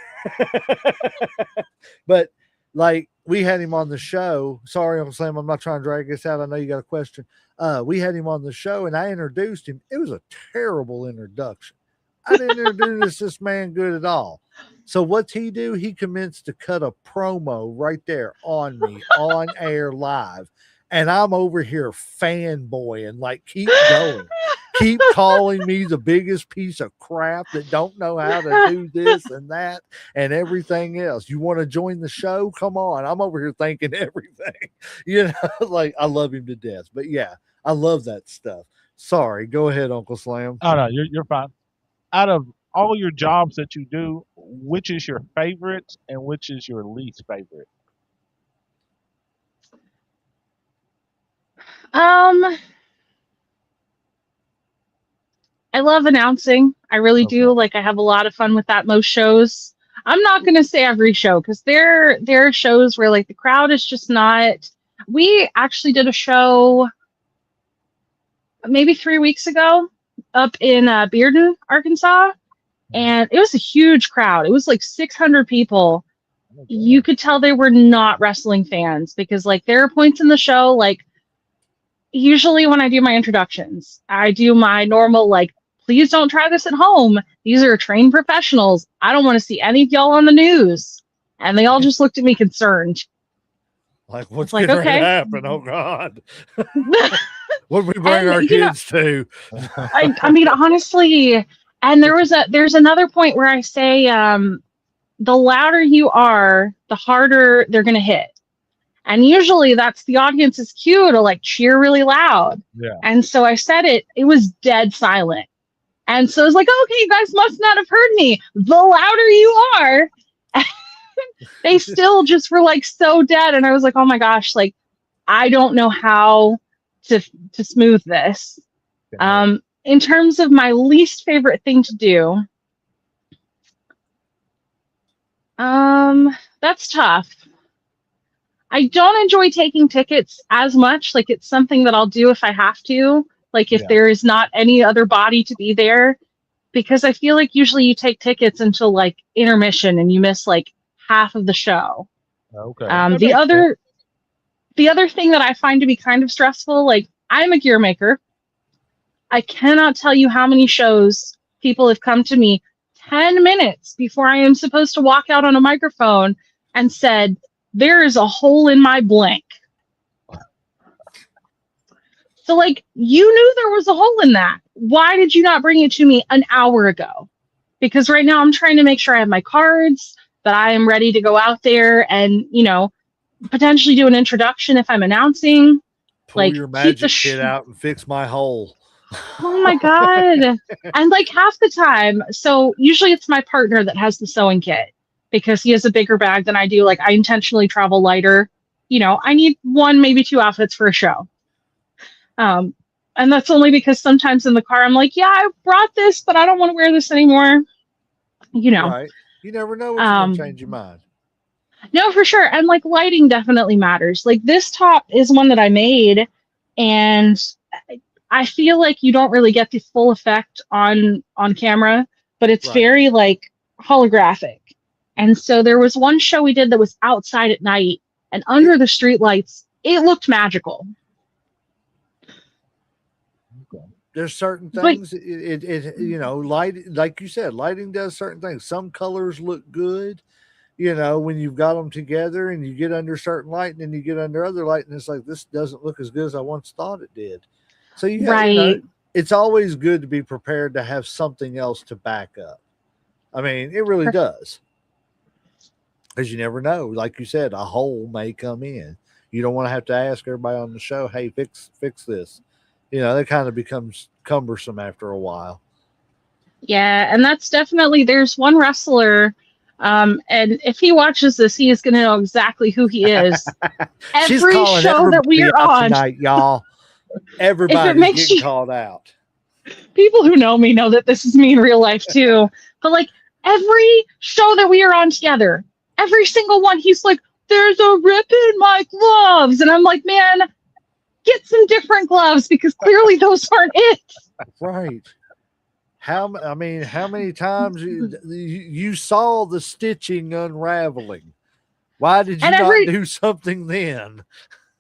But like we had him on the show. Sorry, Uncle Sam, I'm not trying to drag this out. I know you got a question. We had him on the show and I introduced him. It was a terrible introduction. I didn't introduce this man good at all. So what's he do? He commenced to cut a promo right there on me on air live. And I'm over here fanboying, like, keep going. Keep calling me the biggest piece of crap that don't know how to do this and that and everything else. You want to join the show? Come on. I'm over here thinking everything. You know, like, I love him to death. But yeah, I love that stuff. Sorry. Go ahead, Uncle Slam. Oh no, you're fine. Out of all your jobs that you do, which is your favorite and which is your least favorite? I love announcing. I really do. Okay. Like, I have a lot of fun with that most shows. I'm not going to say every show because there are shows where like the crowd is just not. We actually did a show maybe 3 weeks ago up in Bearden, Arkansas, and it was a huge crowd. It was like 600 people. Okay. You could tell they were not wrestling fans because like there are points in the show, like usually when I do my introductions, I do my normal, like, please don't try this at home. These are trained professionals. I don't want to see any of y'all on the news. And they all just looked at me concerned. Like, what's Like, going okay. to happen? Oh, God. What we bring our kids to? I mean, honestly, and there's another point where I say, the louder you are, the harder they're going to hit. And usually that's the audience's cue to like cheer really loud. Yeah. And so I said it was dead silent. And so I was like, okay, you guys must not have heard me. The louder you are, they still just were like so dead. And I was like, oh my gosh, like, I don't know how to smooth this. In terms of my least favorite thing to do, that's tough. I don't enjoy taking tickets as much. Like, it's something that I'll do if I have to. Like, if there is not any other body to be there, because I feel like usually you take tickets until like intermission and you miss like half of the show. Okay. The other thing that I find to be kind of stressful, like, I'm a gear maker. I cannot tell you how many shows people have come to me 10 minutes before I am supposed to walk out on a microphone and said, there is a hole in my blank. So, like, you knew there was a hole in that. Why did you not bring it to me an hour ago? Because right now I'm trying to make sure I have my cards, that I am ready to go out there and, you know, potentially do an introduction if I'm announcing. Pull like, your magic kit out and fix my hole. Oh my God. And like half the time, so usually it's my partner that has the sewing kit because he has a bigger bag than I do. Like, I intentionally travel lighter. You know, I need 1, maybe 2 outfits for a show. And that's only because sometimes in the car I'm like, yeah, I brought this, but I don't want to wear this anymore. You know, Right. You never know when you're going to change your mind. No, for sure. And like lighting definitely matters. Like, this top is one that I made, and I feel like you don't really get the full effect on camera, but it's very like holographic. And so there was one show we did that was outside at night, and under the street lights, it looked magical. There's certain things, it you know, light, like you said, lighting does certain things. Some colors look good, you know, when you've got them together, and you get under certain light and then you get under other light, and it's like, this doesn't look as good as I once thought it did. So you got, you know, it's always good to be prepared to have something else to back up. I mean, it really does. Because you never know. Like you said, a hole may come in. You don't want to have to ask everybody on the show, hey, fix this. You know, that kind of becomes cumbersome after a while. Yeah, and that's definitely, there's one wrestler, and if he watches this, he is going to know exactly who he is. Every show that we are on tonight, y'all. Everybody's getting called out. People who know me know that this is me in real life too. But like, every show that we are on together, every single one, he's like, there's a rip in my gloves. And I'm like, man, get some different gloves, because clearly those aren't it. Right. How many times you saw the stitching unraveling? Why did you not do something then?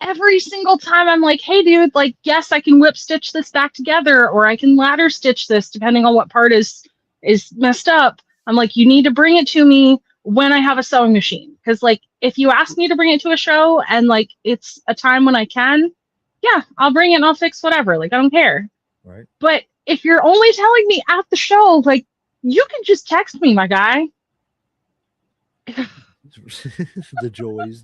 Every single time I'm like, hey dude, like, yes, I can whip stitch this back together, or I can ladder stitch this depending on what part is, is messed up, I'm like, you need to bring it to me when I have a sewing machine. Because like, if you ask me to bring it to a show and like it's a time when I can, yeah, I'll bring it and I'll fix whatever. Like, I don't care. Right. But if you're only telling me at the show, like, you can just text me, my guy. The joys.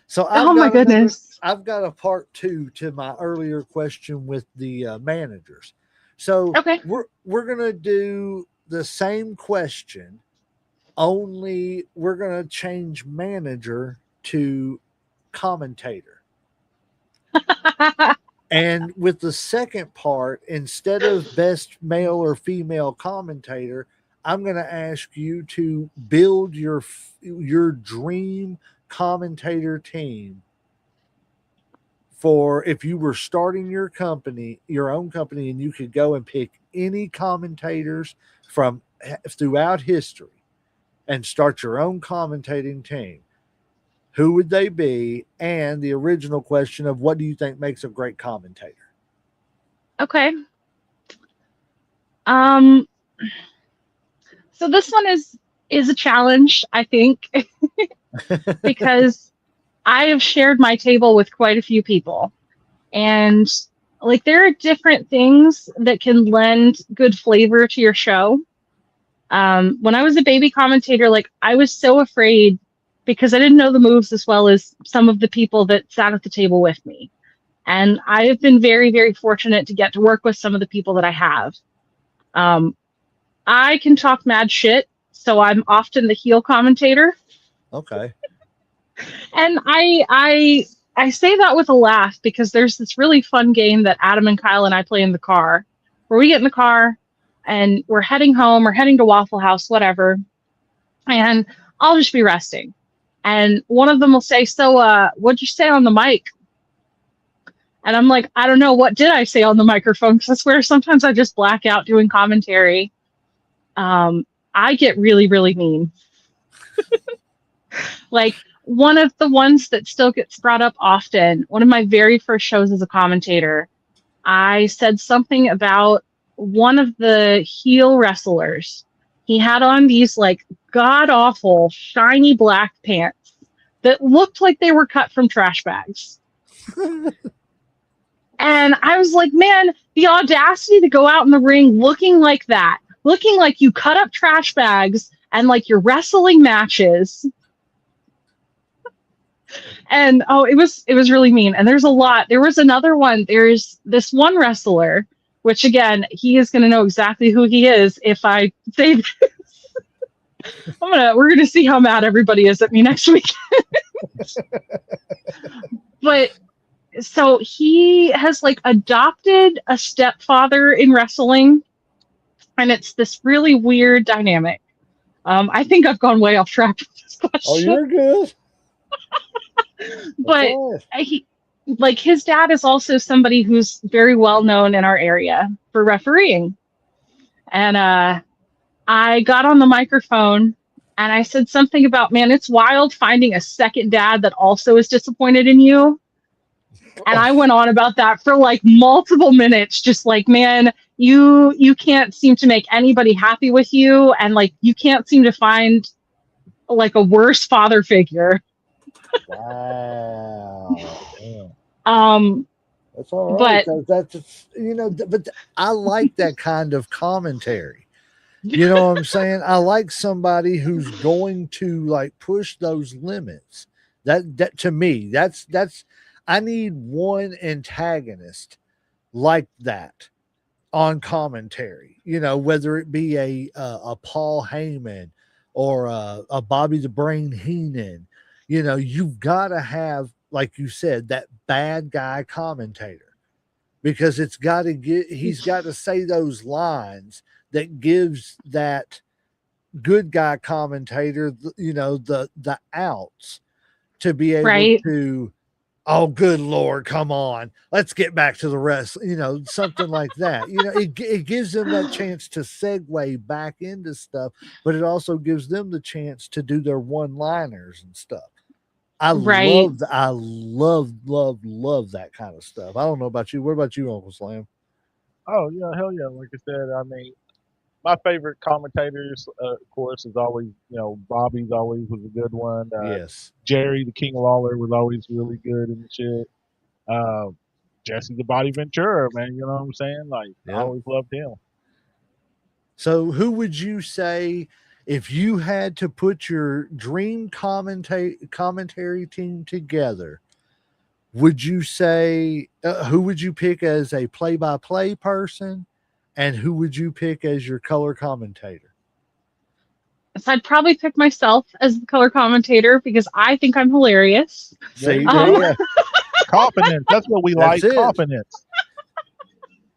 So Oh my goodness. I've got a part 2 to my earlier question with the managers. So Okay. we're gonna do the same question, only we're gonna change manager to commentator. And with the second part, instead of best male or female commentator, I'm going to ask you to build your dream commentator team for if you were starting your own company, and you could go and pick any commentators from throughout history and start your own commentating team. Who would they be? And the original question of what do you think makes a great commentator? Okay. So this one is a challenge, I think, because I have shared my table with quite a few people. And like, there are different things that can lend good flavor to your show. When I was a baby commentator, like, I was so afraid because I didn't know the moves as well as some of the people that sat at the table with me. And I have been very, very fortunate to get to work with some of the people that I have. I can talk mad shit, so I'm often the heel commentator. Okay. And I say that with a laugh because there's this really fun game that Adam and Kyle and I play in the car, where we get in the car and we're heading home or heading to Waffle House, whatever. And I'll just be resting. And one of them will say, so what'd you say on the mic? And I'm like, I don't know. What did I say on the microphone? Because I swear sometimes I just black out doing commentary. I get really, really mean. Like, one of the ones that still gets brought up often, one of my very first shows as a commentator, I said something about one of the heel wrestlers. He had on these like god awful shiny black pants that looked like they were cut from trash bags. And I was like, man, the audacity to go out in the ring looking like that, looking like you cut up trash bags and like you're wrestling matches. And it was really mean. And there's a lot. There was another one. There's this one wrestler, which again, he is going to know exactly who he is if I say this. We're gonna see how mad everybody is at me next week. But so he has like adopted a stepfather in wrestling, and it's this really weird dynamic. I think I've gone way off track with this question. Oh, you're good. But his dad is also somebody who's very well known in our area for refereeing. And I got on the microphone and I said something about, man, it's wild finding a second dad that also is disappointed in you. And I went on about that for like multiple minutes, just like, man, you can't seem to make anybody happy with you. And like, you can't seem to find like a worse father figure. Wow. That's all right. But that's, but I like that kind of commentary. You know what I'm saying? I like somebody who's going to like push those limits. That to me, that's I need one antagonist like that on commentary. Whether it be a Paul Heyman or a Bobby the Brain Heenan. You've got to have, like you said, that bad guy commentator, because he's got to say those lines that gives that good guy commentator, the outs to be able to, oh, good Lord, come on, let's get back to the rest, something like that. It gives them that chance to segue back into stuff, but it also gives them the chance to do their one-liners and stuff. I love that kind of stuff. I don't know about you. What about you, Uncle Slam? Oh yeah, hell yeah! Like I said, I mean, my favorite commentators, of course, is always Bobby's always was a good one. Yes. Jerry the King Lawler was always really good in the shit. Jesse the Body Ventura, man, you know what I'm saying? Like I Yeah. always loved him. So who would you say if you had to put your dream commentary team together? Would you say who would you pick as a play-by-play person, and who would you pick as your color commentator? So I'd probably pick myself as the color commentator because I think I'm hilarious. See, Um, there you go. Confidence. That's what we That's like. it. Confidence.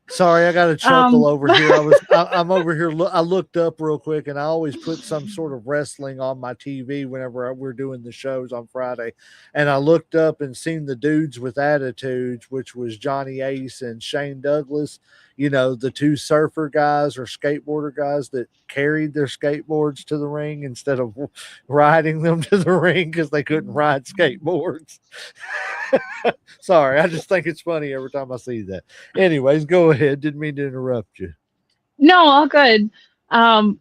Sorry, I got to chuckle over here. I'm over here. I looked up real quick, and I always put some sort of wrestling on my TV whenever we're doing the shows on Friday. And I looked up and seen the Dudes with Attitudes, which was Johnny Ace and Shane Douglas. You know, the two surfer guys or skateboarder guys that carried their skateboards to the ring instead of riding them to the ring because they couldn't ride skateboards. Sorry, I just think it's funny every time I see that. Anyways, go ahead. Didn't mean to interrupt you. No, all good. No,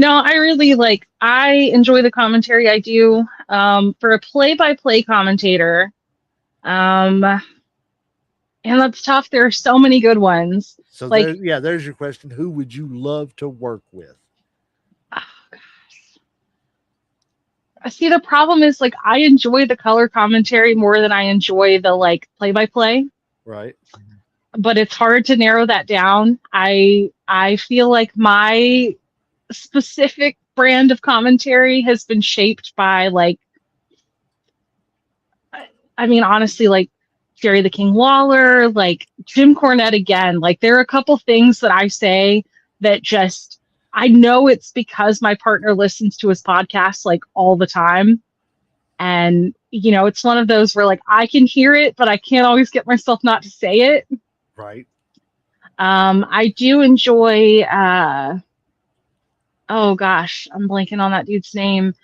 I really I enjoy the commentary. I do. For a play-by-play commentator, and that's tough. There are so many good ones. So there's your question. Who would you love to work with? Oh, gosh. See, the problem is I enjoy the color commentary more than I enjoy the play-by-play. Right. But it's hard to narrow that down. I feel like my specific brand of commentary has been shaped by honestly Jerry the King Lawler, Jim Cornette again. There are a couple things that I say that just I know it's because my partner listens to his podcast all the time. And it's one of those where I can hear it, but I can't always get myself not to say it. Right. I do enjoy oh gosh, I'm blanking on that dude's name.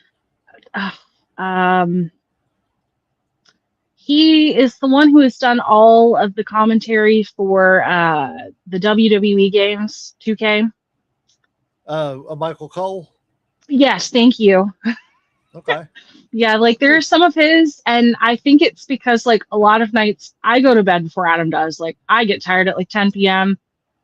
He is the one who has done all of the commentary for the WWE games, 2K. Michael Cole. Yes, thank you. Okay. Yeah, there's some of his, and I think it's because a lot of nights I go to bed before Adam does. I get tired at 10 p.m.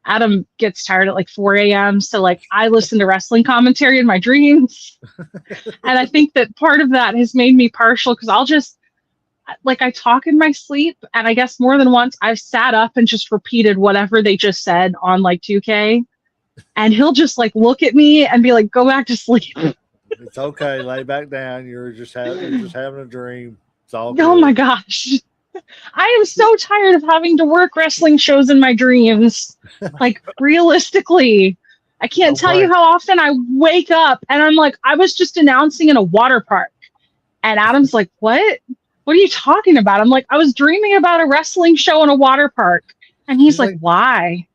Adam gets tired at 4 a.m. So I listen to wrestling commentary in my dreams. And I think that part of that has made me partial because I'll just I talk in my sleep, and I guess more than once I've sat up and just repeated whatever they just said on 2K, and he'll just look at me and be like, "Go back to sleep." It's okay. Lay back down. You're just having a dream. It's all good. Oh my gosh. I am so tired of having to work wrestling shows in my dreams. Realistically, I can't tell you how often I wake up and I'm I was just announcing in a water park. And Adam's like, what? What are you talking about? I'm I was dreaming about a wrestling show in a water park. And he's like, why?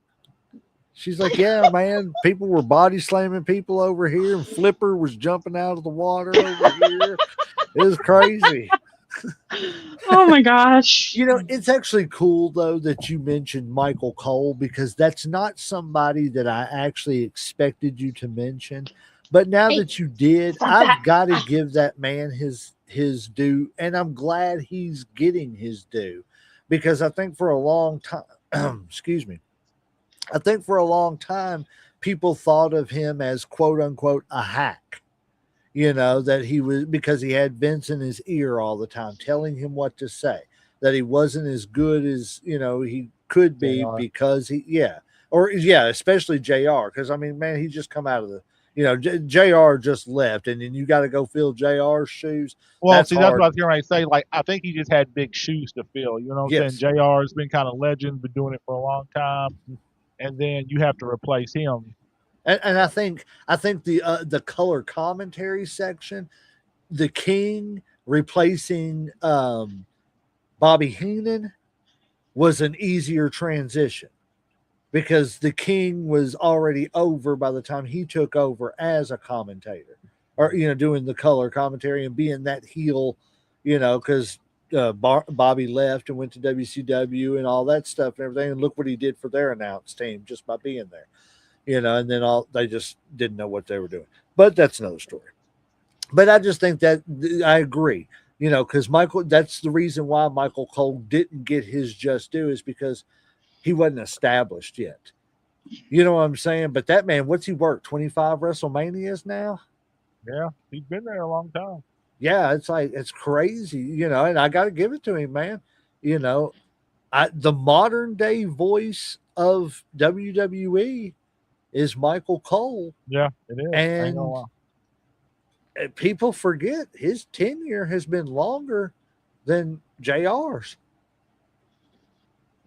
She's like, yeah, man, people were body slamming people over here, and Flipper was jumping out of the water over here. It was crazy. Oh my gosh. It's actually cool though that you mentioned Michael Cole, because that's not somebody that I actually expected you to mention. But now that you did, I've got to give that man his due, and I'm glad he's getting his due, because I think for a long time, excuse me, I think for a long time, people thought of him as quote unquote a hack, that he was, because he had Vince in his ear all the time, telling him what to say, that he wasn't as good as, he could be JR. because especially JR. Cause I mean, man, he just come out of the, JR just left, and then you got to go fill JR's shoes. Well, that's what I was going to say. I think he just had big shoes to fill. You know what I'm saying? JR has been kind of legend, been doing it for a long time. And then you have to replace him. And I think the color commentary section, the King replacing Bobby Heenan was an easier transition, because the King was already over by the time he took over as a commentator, or doing the color commentary and being that heel, because Bobby left and went to WCW and all that stuff and everything, and look what he did for their announce team just by being there. and then they just didn't know what they were doing. But that's another story. But I just think that I agree, because that's the reason why Michael Cole didn't get his just due is because he wasn't established yet. You know what I'm saying? But that man, what's he worked? 25 WrestleManias now? Yeah, he's been there a long time. Yeah, it's crazy, and I got to give it to him, man. The modern day voice of WWE is Michael Cole. Yeah, it is. And people forget his tenure has been longer than JR's.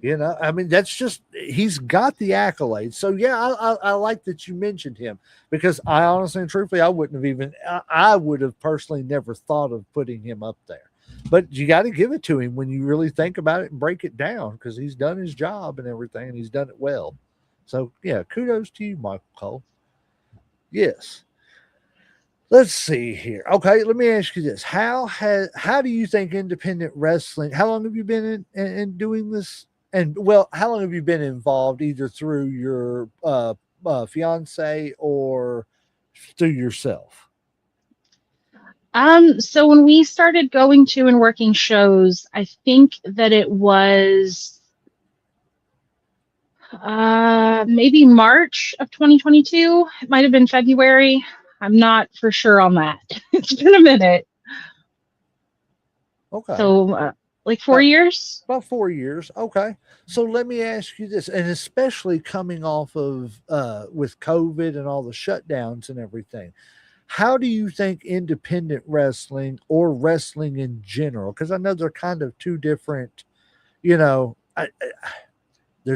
I mean, that's just, he's got the accolades. So, yeah, I like that you mentioned him because I honestly and truthfully, I would have personally never thought of putting him up there. But you got to give it to him when you really think about it and break it down because he's done his job and everything and he's done it well. So, yeah, kudos to you, Michael Cole. Yes. Let's see here. Okay, let me ask you this. How do you think independent wrestling, how long have you been in doing this? And how long have you been involved either through your fiance or through yourself? So when we started going to and working shows, I think that it was maybe March of 2022. It might have been February. I'm not for sure on that. It's been a minute. Okay. So like 4 years? About 4 years. Okay. So let me ask you this, and especially coming off of with COVID and all the shutdowns and everything, how do you think independent wrestling or wrestling in general, because I know they're kind of two different, they're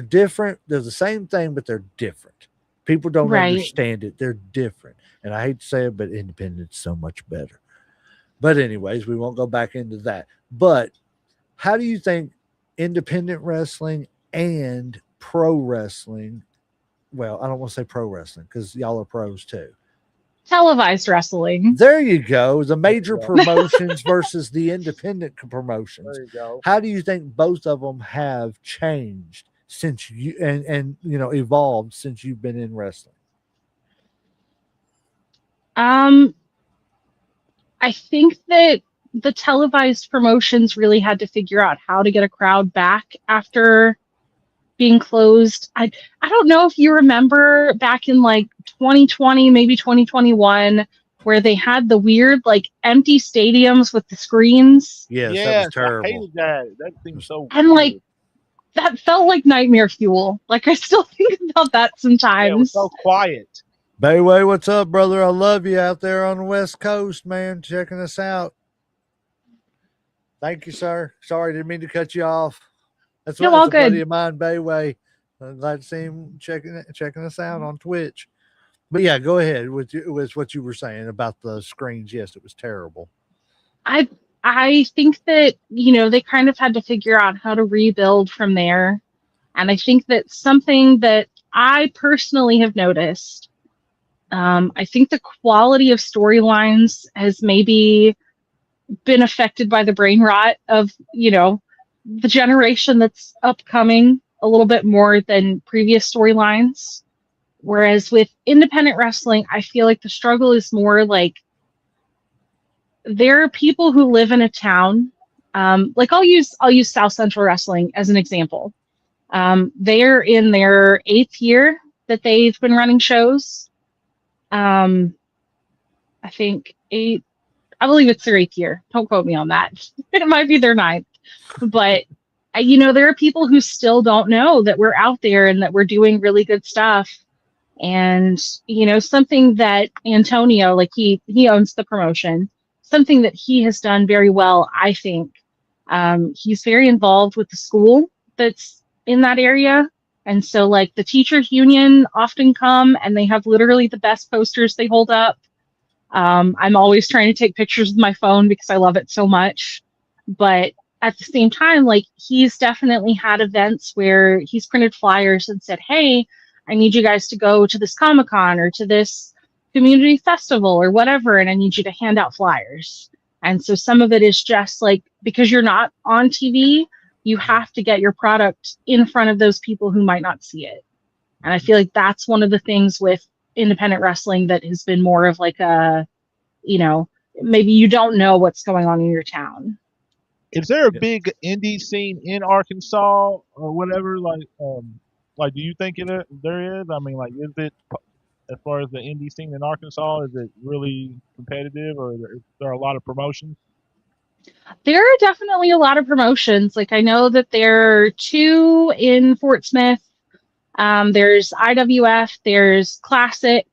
different. They're the same thing, but they're different. People don't understand it. They're different. And I hate to say it, but independent's so much better. But anyways, we won't go back into that. But how do you think independent wrestling and pro wrestling, well, I don't want to say pro wrestling because y'all are pros too. Televised wrestling. There you go. The major promotions versus the independent promotions. There you go. How do you think both of them have changed since you and evolved since you've been in wrestling? I think that the televised promotions really had to figure out how to get a crowd back after being closed. I don't know if you remember back in like 2020, maybe 2021, where they had the weird like empty stadiums with the screens. Yes, that was terrible. I hated that. That thing's so and weird. Like that felt like nightmare fuel. Like I still think about that sometimes. Yeah, it was so quiet. Bayway, what's up, brother? I love you out there on the West Coast, man, checking us out. Thank you, sir. Sorry, didn't mean to cut you off. That's what all a good. buddy of mine, Bayway. I'm glad to see him checking us out on Twitch. But yeah, go ahead with what you were saying about the screens. Yes, it was terrible. I think that, they kind of had to figure out how to rebuild from there. And I think that something that I personally have noticed, I think the quality of storylines has maybe been affected by the brain rot of, the generation that's upcoming a little bit more than previous storylines. Whereas with independent wrestling, I feel like the struggle is more like there are people who live in a town. Like I'll use South Central Wrestling as an example. They're in their 8th year that they've been running shows. I think I believe it's their 8th year. Don't quote me on that. It might be their 9th. But, there are people who still don't know that we're out there and that we're doing really good stuff. And, something that Antonio, like he owns the promotion, something that he has done very well, I think. He's very involved with the school that's in that area. And so like the teachers union often come and they have literally the best posters they hold up. I'm always trying to take pictures with my phone because I love it so much. But at the same time, like he's definitely had events where he's printed flyers and said, hey, I need you guys to go to this Comic-Con or to this community festival or whatever, and I need you to hand out flyers. And so some of it is just like, because you're not on TV, you have to get your product in front of those people who might not see it. And I feel like that's one of the things with independent wrestling that has been more of like a, you know, maybe you don't know what's going on in your town. Is there a Yeah. big indie scene in Arkansas or whatever? Like, do you think there is? I mean, like, is it as far as the indie scene in Arkansas? Is it really competitive, or is there a lot of promotions? There are definitely a lot of promotions. Like I know that there are two in Fort Smith. There's IWF, there's Classic.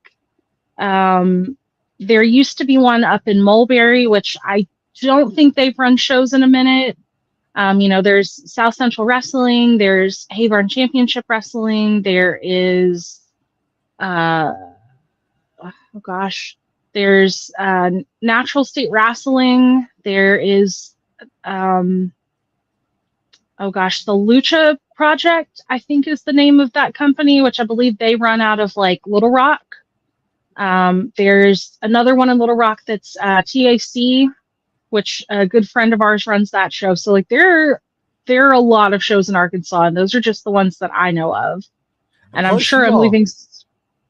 Um, there used to be one up in Mulberry, which I don't think they've run shows in a minute. There's South Central Wrestling, there's Haybarn Championship Wrestling, there is, uh, oh gosh, there's Natural State Wrestling, there is, um, oh gosh, the Lucha Project, I think is the name of that company, which I believe they run out of like Little Rock. There's another one in Little Rock that's TAC, which a good friend of ours runs that show. So like there are a lot of shows in Arkansas, and those are just the ones that I know of. And And I'm plus sure you I'm all. leaving.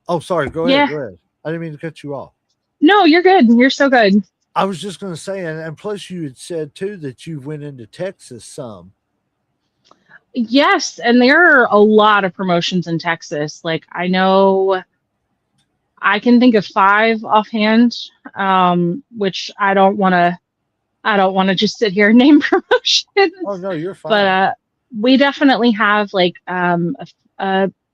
Oh, sorry. Go Yeah, ahead. Go ahead. I didn't mean to cut you off. no, you're good. You're so good. I was just going to say, and plus you had said too that you went into Texas some. Yes, and there are a lot of promotions in Texas. Like I know I can think of five offhand, which I don't want to just sit here and name promotions. Oh no, you're But fine. we definitely have like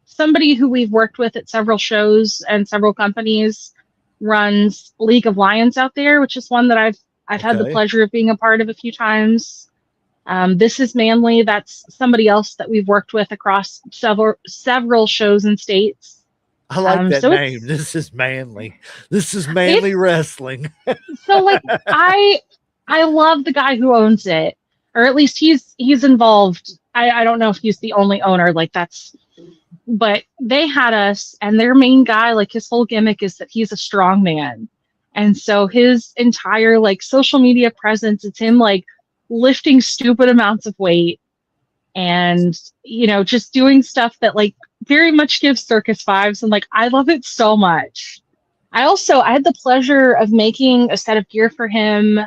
somebody who we've worked with at several shows and several companies runs League of Lions out there, which is one that I've had the Okay. pleasure of being a part of a few times. This is Manly. That's somebody else that we've worked with across several shows and states. I like that So name. This is Manly. This is it's Manly Wrestling. so like I love the guy who owns it, or at least he's involved. I don't know if he's the only owner, like that's, but they had us, and their main guy, like his whole gimmick is that he's a strong man. And so his entire like social media presence, it's him like lifting stupid amounts of weight and just doing stuff that like very much gives circus vibes, and like I love it so much. I had the pleasure of making a set of gear for him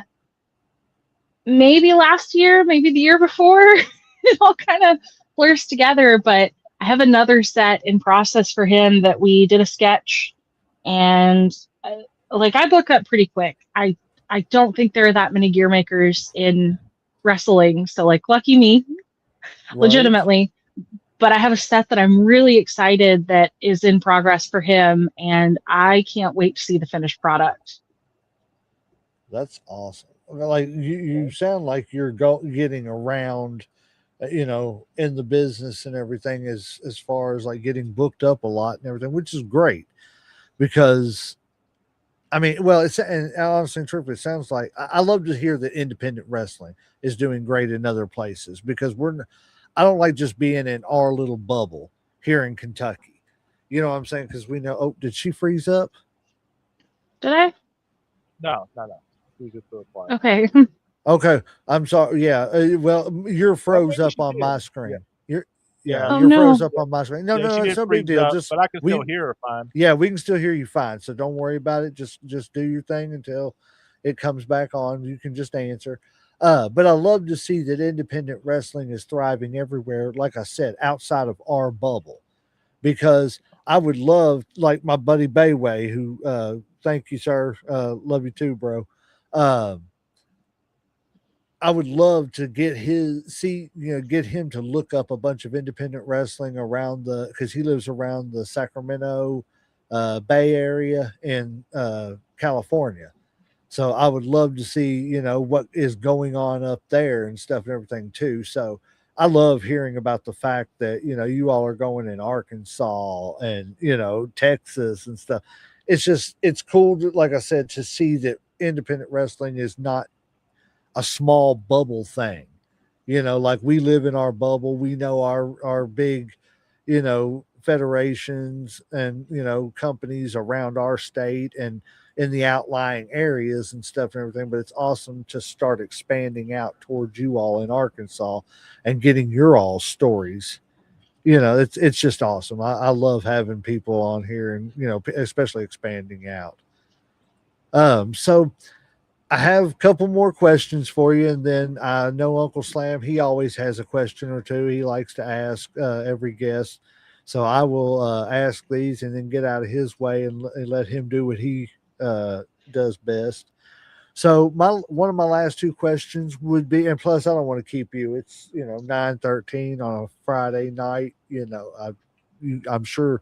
maybe last year, maybe the year before. It all kind of blurs together, but I have another set in process for him that we did a sketch, and like I book up pretty quick. I don't think there are that many gear makers in wrestling, so like lucky me, Right. legitimately. But I have a set that I'm really excited that is in progress for him, and I can't wait to see the finished product. That's awesome. Like you sound like you're getting around, in the business and everything as far as like getting booked up a lot and everything, which is great because I mean, well, it's and honestly and truthfully, it sounds like I love to hear that independent wrestling is doing great in other places because I don't like just being in our little bubble here in Kentucky. You know what I'm saying? Because we know. Oh, did she freeze up? Did I? No, no, no. We just do it quiet. Okay. Okay, I'm sorry. Yeah, well, you're Well, froze maybe up she on did. my Yeah, screen. You're yeah, yeah, Oh you're froze no. up on my screen. No, yeah. no, She no, it's did no big freeze deal. up, Just but I can still we hear her fine. Yeah, we can still hear you fine. So don't worry about it. Just do your thing until it comes back on. You can just answer. But I love to see that independent wrestling is thriving everywhere, like I said, outside of our bubble. Because I would love, like my buddy Bayway, who thank you, sir. Love you too, bro. Um, I would love to get him to look up a bunch of independent wrestling around because he lives around the Sacramento Bay Area in California. So I would love to see, what is going on up there and stuff and everything too. So I love hearing about the fact that, you all are going in Arkansas and, Texas and stuff. It's cool, like I said, to see that independent wrestling is not a small bubble thing. Like we live in our bubble. We know our big, federations and companies around our state and in the outlying areas and stuff and everything. But it's awesome to start expanding out towards you all in Arkansas and getting your all stories it's just awesome. I love having people on here, and especially expanding out. So I have a couple more questions for you, and then I know Uncle Slam. He always has a question or two he likes to ask every guest. So I will ask these and then get out of his way and let him do what he does best. So one of my last two questions would be, and plus I don't want to keep you. It's 9:13 on a Friday night. I'm sure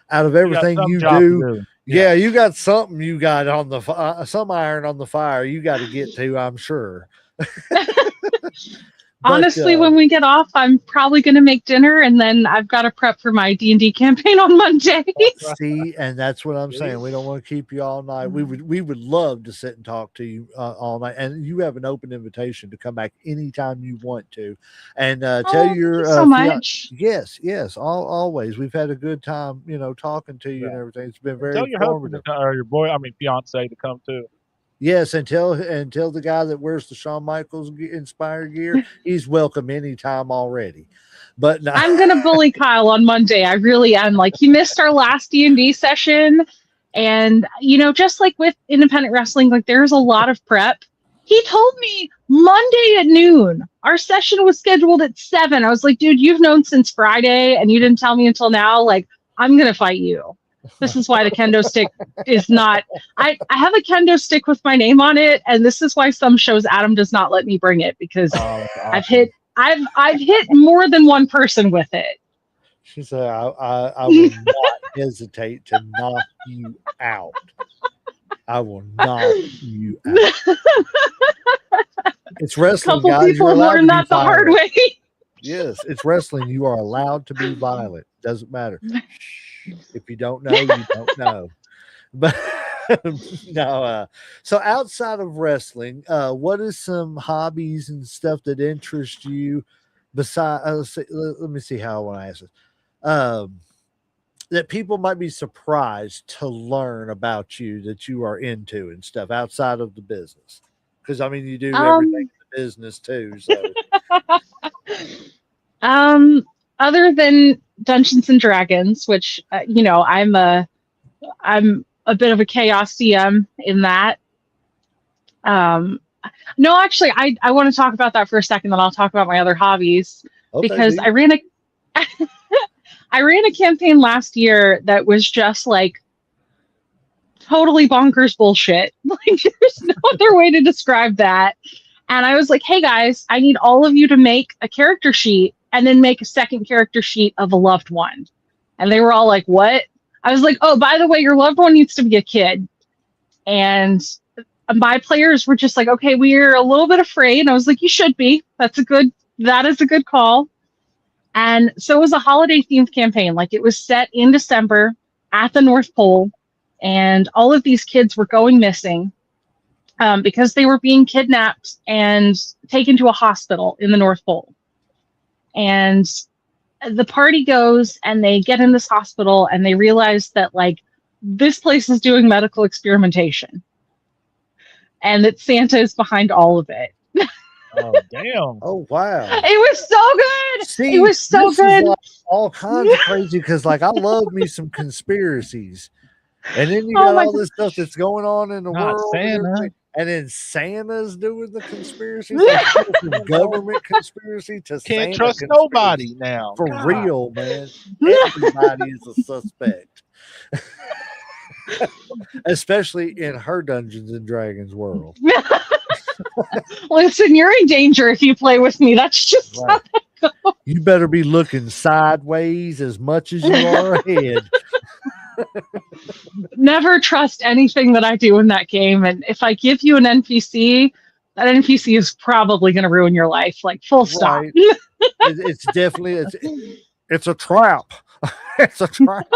out of You got everything some you job to do, do. yeah, you got something you got on the some iron on the fire you got to get to. I'm sure. But Honestly, when we get off, I'm probably going to make dinner, and then I've got to prep for my D&D campaign on Monday. see, and that's what I'm saying. We don't want to keep you all night. We would love to sit and talk to you all night, and you have an open invitation to come back anytime you want to, and tell your thank you so much. Yes, always. We've had a good time, talking to you and everything. It's been And very tell your husband informative. to come, or your fiance to come too. Yes, and tell the guy that wears the Shawn Michaels inspired gear, he's welcome anytime already. But no, I'm gonna bully Kyle on Monday. I really am. Like, he missed our last D&D session, and just like with independent wrestling, like, there's a lot of prep. He told me Monday at noon. Our session was scheduled at 7. I was like, dude, you've known since Friday, and you didn't tell me until now. Like, I'm gonna fight you. This is why the kendo stick is not. I have a kendo stick with my name on it, and this is why some shows Adam does not let me bring it, because I've hit more than one person with it. she said, I will not hesitate to knock you out. I will knock you out. It's A wrestling, couple guys. people You're allowed learned to be that the hard violent. way. Yes, it's wrestling. You are allowed to be violent. Doesn't matter. If you don't know, you don't know. But no. So outside of wrestling, what is some hobbies and stuff that interest you? Besides, let me see how I want to ask this. That people might be surprised to learn about you that you are into and stuff outside of the business. Because I mean, you do everything in the business too. So Other than Dungeons and Dragons, which I'm a bit of a chaos DM in that. No, actually, I want to talk about that for a second, then I'll talk about my other hobbies, because okay, I ran a campaign last year that was just like totally bonkers bullshit. Like, there's no other way to describe that. And I was like, hey guys, I need all of you to make a character sheet and then make a second character sheet of a loved one. And they were all like, what? I was like, oh, by the way, your loved one needs to be a kid. And my players were just like, okay, we're a little bit afraid. And I was like, you should be. That is a good call. And so it was a holiday themed campaign. Like, it was set in December at the North Pole, and all of these kids were going missing because they were being kidnapped and taken to a hospital in the North Pole. And the party goes and they get in this hospital and they realize that, like, this place is doing medical experimentation and that Santa is behind all of it. Oh damn! oh wow. It was so good. See, It was so this good. is like all kinds of crazy because, like, I love me some conspiracies, and then you Oh got my all this stuff that's going on in the Not world, and Santa. everything. And then Santa's doing the conspiracies, like, from government conspiracy to Can't Santa trust conspiracy. nobody now. For God. real, man. Everybody is a suspect, especially in her Dungeons and Dragons world. Listen, you're in danger if you play with me. That's just Right. You better be looking sideways as much as you are ahead. Never trust anything that I do in that game. And if I give you an NPC, that NPC is probably going to ruin your life. Like, full stop. Right. It's definitely it's a trap. It's a trap.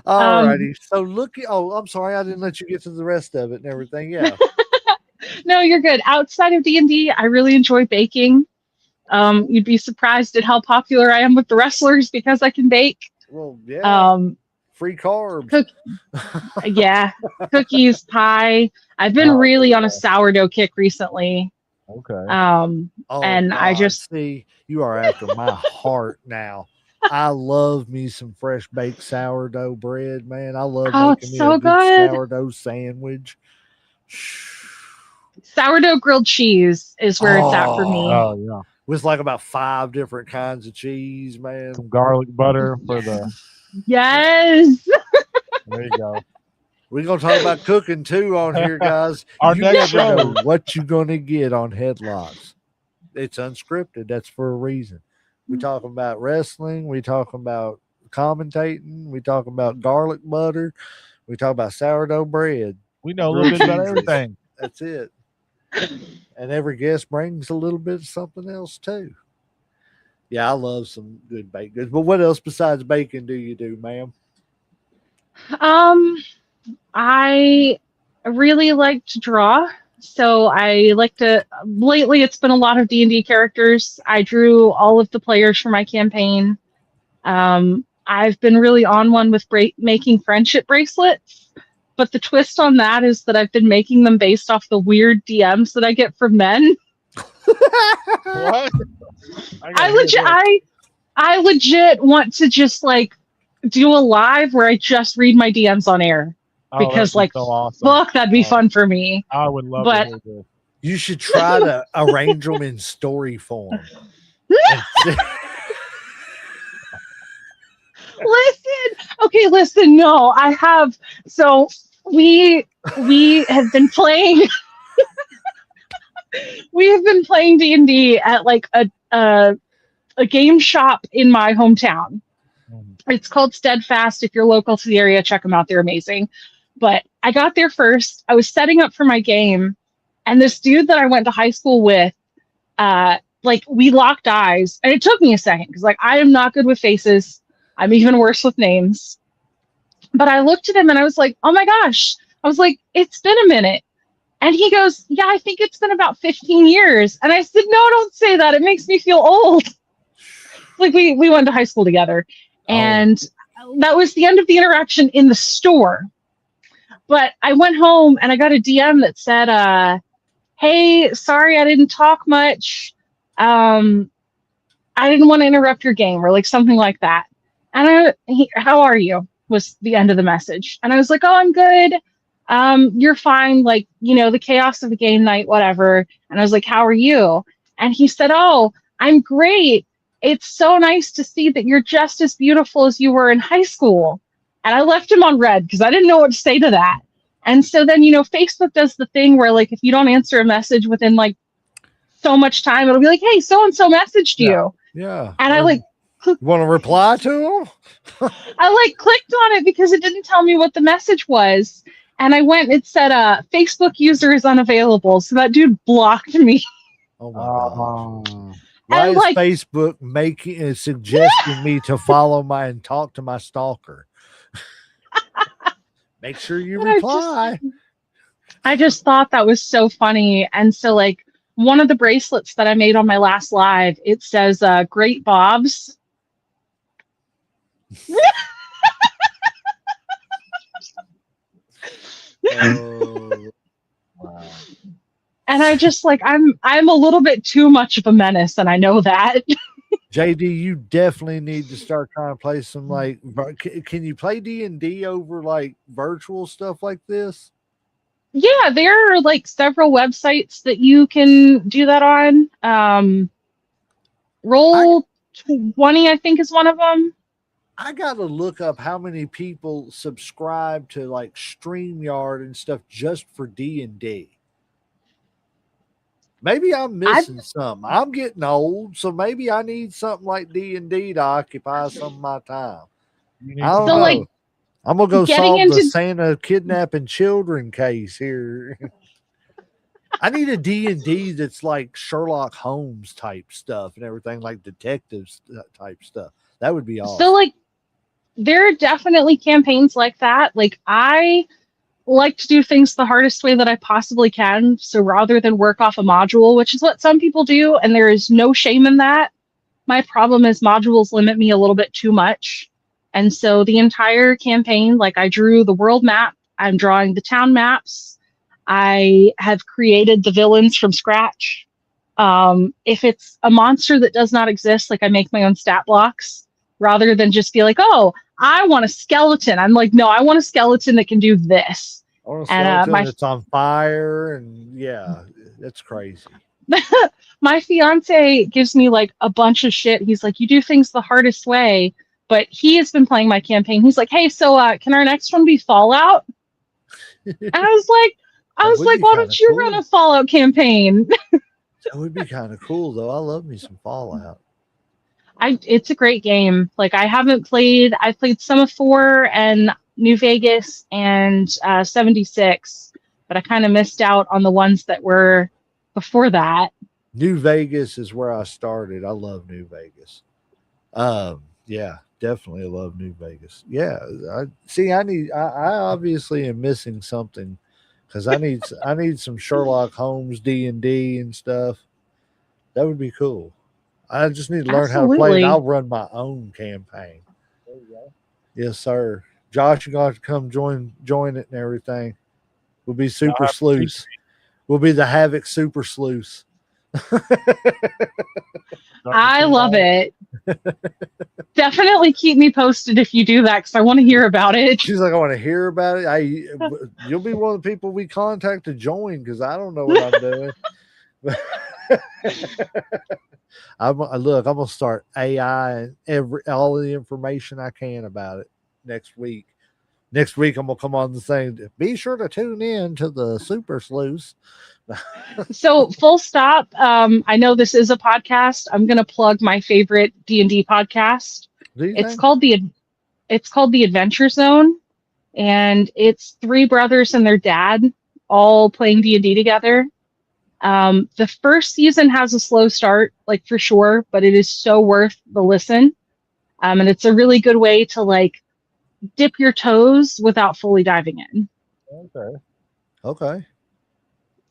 Alrighty. So look. Oh, I'm sorry, I didn't let you get to the rest of it and everything. Yeah. No, you're good. Outside of D&D, I really enjoy baking. You'd be surprised at how popular I am with the wrestlers because I can bake. Well, yeah. Free carbs. Yeah, cookies, pie. I've been really on a sourdough kick recently. Okay. Oh, And I God, just, see, you are after my heart now. I love me some fresh baked sourdough bread, man. I love oh, making it's me a so good good. sourdough sandwich. Sourdough grilled cheese is where it's at for me. Oh, Oh yeah. with like about 5 different kinds of cheese, Some man. garlic butter for the. Yes. There you go. We're gonna talk about cooking too on here, guys. Our You next never know show. what you're gonna get on Headlocks. It's unscripted. That's for a reason. We talking about wrestling. We talking about commentating. We talking about garlic butter. We talk about sourdough bread. We know a little Grilled bit about cheeses. everything. That's it. And every guest brings a little bit of something else too. Yeah, I love some good baked goods. But what else besides bacon do you do, ma'am? Um, I really like to draw. So I like to, lately it's been a lot of D&D characters. I drew all of the players for my campaign. I've been really on one with making friendship bracelets. But the twist on that is that I've been making them based off the weird DMs that I get from men. What? I legit want to just like do a live where I just read my DMs on air Oh, because that'd be like so awesome. fuck, that'd be Oh, fun for me. I would love But- to hear this. You should try to arrange them in story form. Listen, no, I have. So we have been playing. We have been playing D&D at like a game shop in my hometown. It's called Steadfast. If you're local to the area, check them out. They're amazing. But I got there first. I was setting up for my game, and this dude that I went to high school with, like we locked eyes, and it took me a second because like I am not good with faces. I'm even worse with names. But I looked at him and I was like, oh my gosh. I was like, it's been a minute. And he goes, yeah, I think it's been about 15 years. And I said, no, don't say that. It makes me feel old. Like we went to high school together. And that was the end of the interaction in the store. But I went home and I got a DM that said, hey, sorry, I didn't talk much. I didn't want to interrupt your game or like something like that. And how are you? Was the end of the message. And I was like, oh, I'm good. You're fine. Like, you know, the chaos of the game night, whatever. And I was like, how are you? And he said, oh, I'm great. It's so nice to see that you're just as beautiful as you were in high school. And I left him on red because I didn't know what to say to that. And so then, you know, Facebook does the thing where like, if you don't answer a message within like so much time, it'll be like, hey, so-and-so messaged you. Yeah. And I like, want to reply to him? I like clicked on it because it didn't tell me what the message was. And I went, it said, Facebook user is unavailable. So that dude blocked me. Oh my god. Oh. Why And, is like- Facebook suggesting me to follow and talk to my stalker? Make sure you And reply. I just thought that was so funny. And so like one of the bracelets that I made on my last live, it says Great Bobs. Oh, Wow. And I just like I'm a little bit too much of a menace, and I know that. JD, you definitely need to start trying to play some like. Can you play D&D over like virtual stuff like this? Yeah, there are like several websites that you can do that on. Roll20, I think, is one of them. I got to look up how many people subscribe to like StreamYard and stuff just for D&D. Maybe I'm missing something. I'm getting old, so maybe I need something like D&D to occupy some of my time. I don't So, know. like, I'm gonna go getting solve the into- Santa kidnapping children case here. I need a D&D that's like Sherlock Holmes type stuff and everything, like detectives type stuff. That would be awesome. So like there are definitely campaigns like that. Like I like to do things the hardest way that I possibly can. So rather than work off a module, which is what some people do, and there is no shame in that, my problem is modules limit me a little bit too much. And so the entire campaign, like I drew the world map, I'm drawing the town maps, I have created the villains from scratch. If it's a monster that does not exist, like I make my own stat blocks rather than just be like, oh, I want a skeleton. I'm like, no, I want a skeleton that can do this. Or a And skeleton that's on fire, and yeah, that's crazy. my fiance gives me like a bunch of shit. He's like, you do things the hardest way, but he has been playing my campaign. He's like, hey, so can our next one be Fallout? And I was like, why don't you run a Fallout campaign? That would be kind of cool, though. I love me some Fallout. It's a great game. Like I've played some of 4 and New Vegas and 76, but I kind of missed out on the ones that were before that. New Vegas is where I started. I love New Vegas. Yeah, definitely love New Vegas. Yeah, I obviously am missing something because I need some Sherlock Holmes D&D and stuff. That would be cool. I just need to learn how to play, and I'll run my own campaign. There you go. Yes, sir. Josh, you're going to come join it and everything. We'll be super sleuths. We'll be the Havoc super sleuths. I love it. Definitely keep me posted if you do that, because I want to hear about it. She's like, I want to hear about it. You'll be one of the people we contact to join, because I don't know what I'm doing. I'm gonna start AI and all of the information I can about it next week. Next week I'm gonna come on the thing. Be sure to tune in to the Super Sleuths. So full stop. I know this is a podcast. I'm gonna plug my favorite D&D podcast. It's called the Adventure Zone, and it's 3 brothers and their dad all playing D&D together. The first season has a slow start, like for sure, but it is so worth the listen. And it's a really good way to like dip your toes without fully diving in. Okay.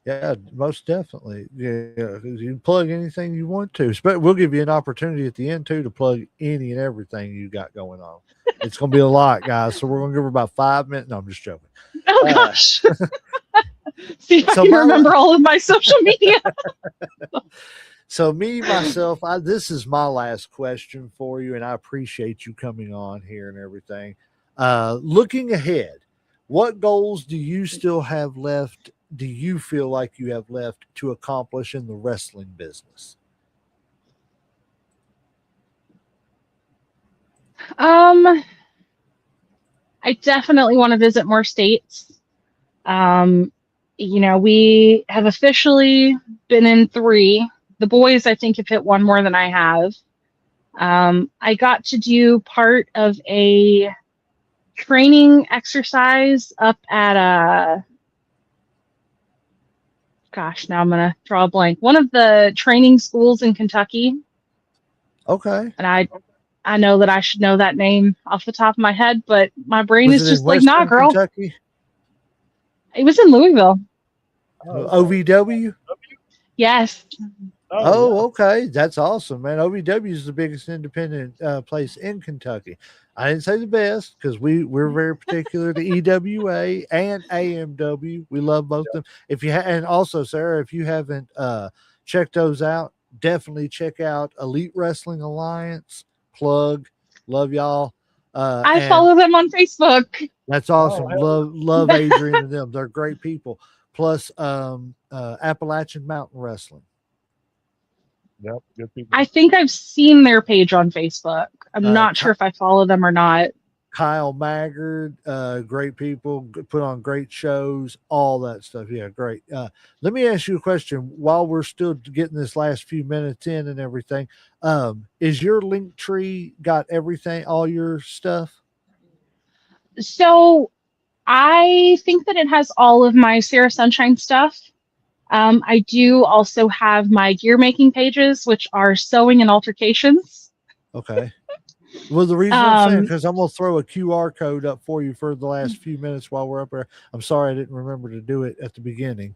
Yeah, most definitely. Yeah, you can plug anything you want to. But we'll give you an opportunity at the end too to plug any and everything you got going on. It's going to be a lot, guys. So we're going to give her about 5 minutes. No, I'm just joking. Oh gosh. See if I can remember all of my social media. So myself, this is my last question for you, and I appreciate you coming on here and everything. Looking ahead, what goals do you still have left? Do you feel like you have left to accomplish in the wrestling business? I definitely want to visit more states. We have officially been in 3. The boys, I think, have hit 1 more than I have. I got to do part of a training exercise up at now I'm going to draw a blank. One of the training schools in Kentucky. Okay. And I know that I should know that name off the top of my head, but my brain is just like, nah, girl. Kentucky? It was in Louisville. OVW? Yes. Oh, okay. That's awesome, man. OVW is the biggest independent place in Kentucky. I didn't say the best because we're very particular to EWA and AMW. We love both of them. And also, Sarah, if you haven't checked those out, definitely check out Elite Wrestling Alliance. Plug. Love y'all. I follow them on Facebook. That's awesome. Love Adrian and them. They're great people. Plus Appalachian Mountain Wrestling. Yep, good people. I think I've seen their page on Facebook. I'm not sure if I follow them or not. Kyle Maggard, great people, put on great shows, all that stuff. Yeah, great. Let me ask you a question while we're still getting this last few minutes in and everything. Is your link tree got everything, all your stuff? So I think that it has all of my Sarah Sunshine stuff. I do also have my gear making pages, which are sewing and altercations. Okay. Well, the reason I'm saying, because I'm going to throw a QR code up for you for the last few minutes while we're up there. I'm sorry I didn't remember to do it at the beginning.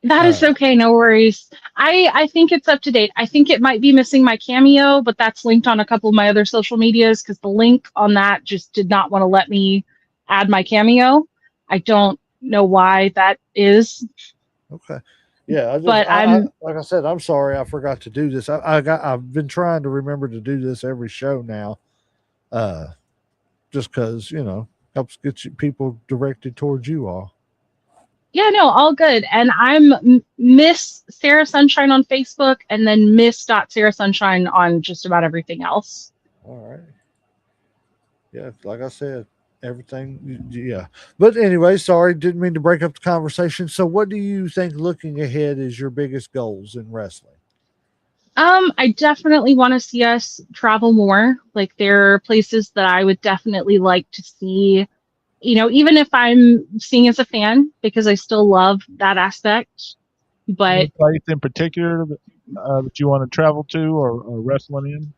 That is okay. No worries. I think it's up to date. I think it might be missing my Cameo, but that's linked on a couple of my other social medias because the link on that just did not want to let me add my Cameo. I don't know why that is. Okay. Yeah, But I'm like I said, I'm sorry I forgot to do this. I've been trying to remember to do this every show now, just because helps get people directed towards you all. yeah, no, all good. And I'm Miss Sarah Sunshine on Facebook, and then Miss Sarah Sunshine on just about everything else. All right. Yeah, like I said, everything. Yeah, but anyway, sorry, didn't mean to break up the conversation. So, what do you think looking ahead is your biggest goals in wrestling? I definitely want to see us travel more. Like there are places that I would definitely like to see, even if I'm seeing as a fan, because I still love that aspect. But Any place in particular that you want to travel to or wrestling in?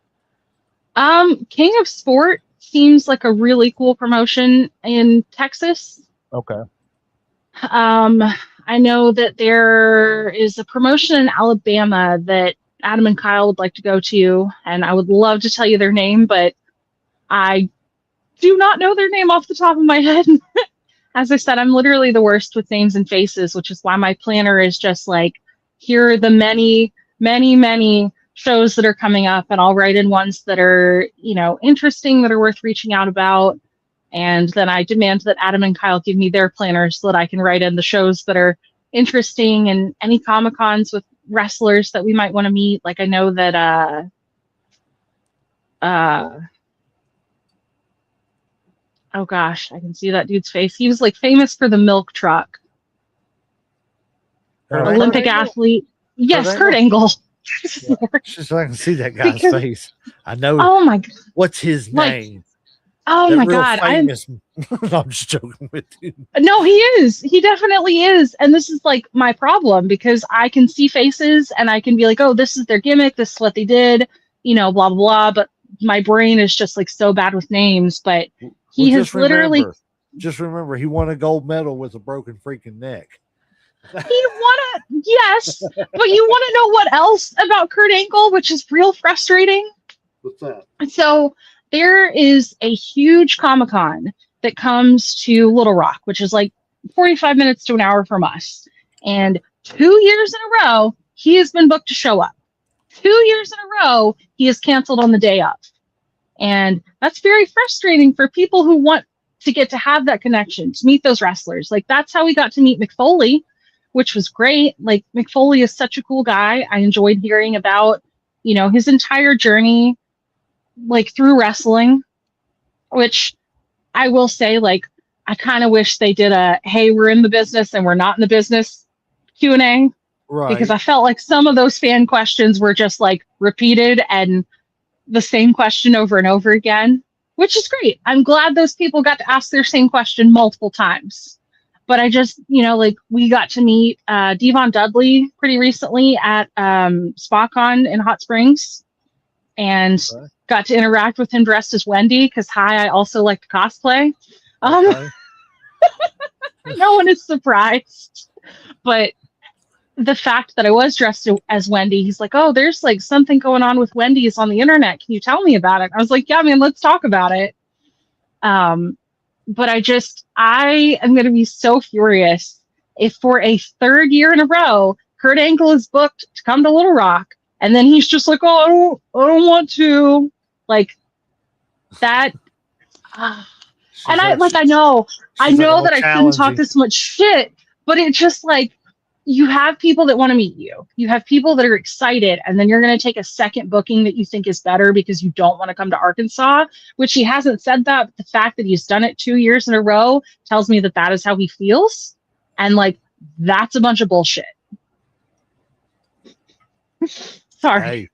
King of Sport seems like a really cool promotion in Texas. Okay. I know that there is a promotion in Alabama that Adam and Kyle would like to go to, and I would love to tell you their name, but I do not know their name off the top of my head. As I said, I'm literally the worst with names and faces, which is why my planner is just like, here are the many, many, many shows that are coming up, and I'll write in ones that are, interesting, that are worth reaching out about. And then I demand that Adam and Kyle give me their planners so that I can write in the shows that are interesting and any Comic Cons with wrestlers that we might want to meet. Like I know that oh gosh, I can see that dude's face. He was like famous for the milk truck. Olympic athlete. Yes, Kurt Angle. Yeah. Just so I can see that guy's face. I know. Oh my god. What's his name? Oh my god. Famous. I'm just joking with you. No, he is. He definitely is. And this is like my problem because I can see faces and I can be like, oh, this is their gimmick. This is what they did, blah, blah, blah. But my brain is just like so bad with names. But he has literally. Just remember, he won a gold medal with a broken freaking neck. He won it, yes. But you want to know what else about Kurt Angle, which is real frustrating? What's that? So there is a huge Comic-Con that comes to Little Rock, which is like 45 minutes to an hour from us. And 2 years in a row, he has been booked to show up. 2 years in a row, he is canceled on the day of. And that's very frustrating for people who want to get to have that connection, to meet those wrestlers. Like that's how we got to meet Mick Foley, which was great. Like Mick Foley is such a cool guy. I enjoyed hearing about, his entire journey, like through wrestling, which I will say, like, I kind of wish they did a, hey, we're in the business and we're not in the business Q&A. Right. Because I felt like some of those fan questions were just like repeated and the same question over and over again, which is great. I'm glad those people got to ask their same question multiple times. But I just, like we got to meet Devon Dudley pretty recently at SpaCon in Hot Springs and got to interact with him dressed as Wendy because, I also like to cosplay. No one is surprised. But the fact that I was dressed as Wendy, he's like, oh, there's like something going on with Wendy's on the internet. Can you tell me about it? I was like, yeah, man, let's talk about it. But I am going to be so furious if for a third year in a row, Kurt Angle is booked to come to Little Rock. And then he's just like, oh, I don't want to. Like that. And I know that I shouldn't talk this much shit, but it just like, you have people that want to meet you. You have people that are excited, and then you're going to take a second booking that you think is better because you don't want to come to Arkansas, which he hasn't said that. But the fact that he's done it 2 years in a row tells me that that is how he feels. And like, that's a bunch of bullshit. Sorry. Hey,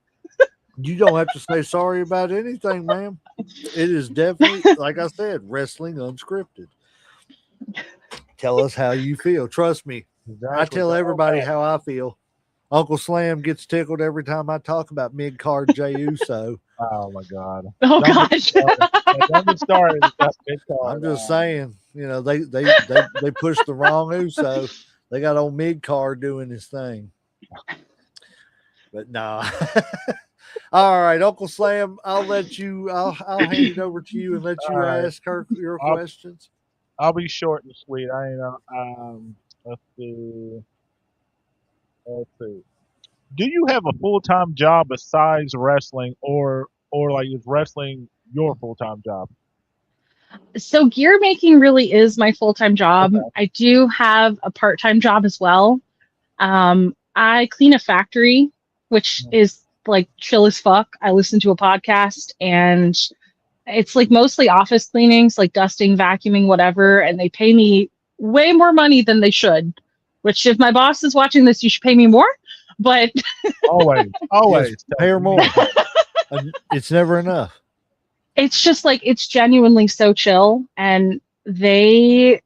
you don't have to say sorry about anything, ma'am. It is definitely, like I said, wrestling unscripted. Tell us how you feel. Trust me. Exactly. I tell everybody how I feel. Uncle Slam gets tickled every time I talk about mid-card Jey Uso. Oh, my God. Oh, gosh. Don't get started. I'm just saying, they pushed the wrong Uso. They got old mid-card doing his thing. But no. All right, Uncle Slam, I'll hand it over to you and let you ask her your questions. I'll be short and sweet. Let's see. Let's see. Do you have a full time job besides wrestling, or like is wrestling your full time job? So gear making really is my full-time job. Okay. I do have a part-time job as well. I clean a factory, which is like chill as fuck. I listen to a podcast and it's like mostly office cleanings, like dusting, vacuuming, whatever. And they pay me way more money than they should, which if my boss is watching this, you should pay me more. But Always, always. Yes, pay her more. It's never enough. it's just like, it's genuinely so chill. And they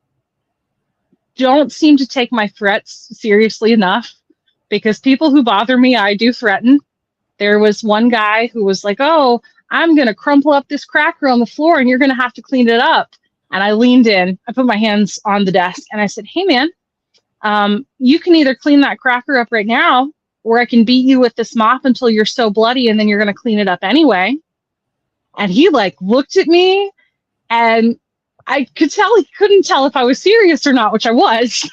don't seem to take my threats seriously enough because people who bother me, I do threaten. There was one guy who was like, "Oh, I'm going to crumple up this cracker on the floor and you're going to have to clean it up." And I leaned in, I put my hands on the desk and I said, "Hey, man, you can either clean that cracker up right now or I can beat you with this mop until you're so bloody and then you're going to clean it up anyway." And he like looked at me and I could tell he couldn't tell if I was serious or not, which I was.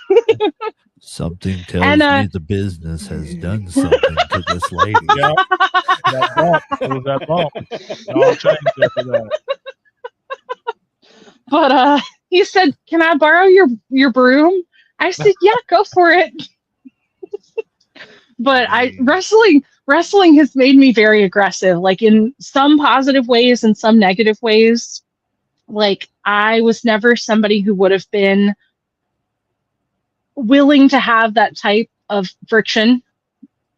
Something tells And, me the business has done something to this lady. Yeah, that bump. It was that bump. It all changed after that. But he said, "Can I borrow your broom?" I said, "Yeah, go for it." But wrestling has made me very aggressive, like in some positive ways and some negative ways. Like I was never somebody who would have been willing to have that type of friction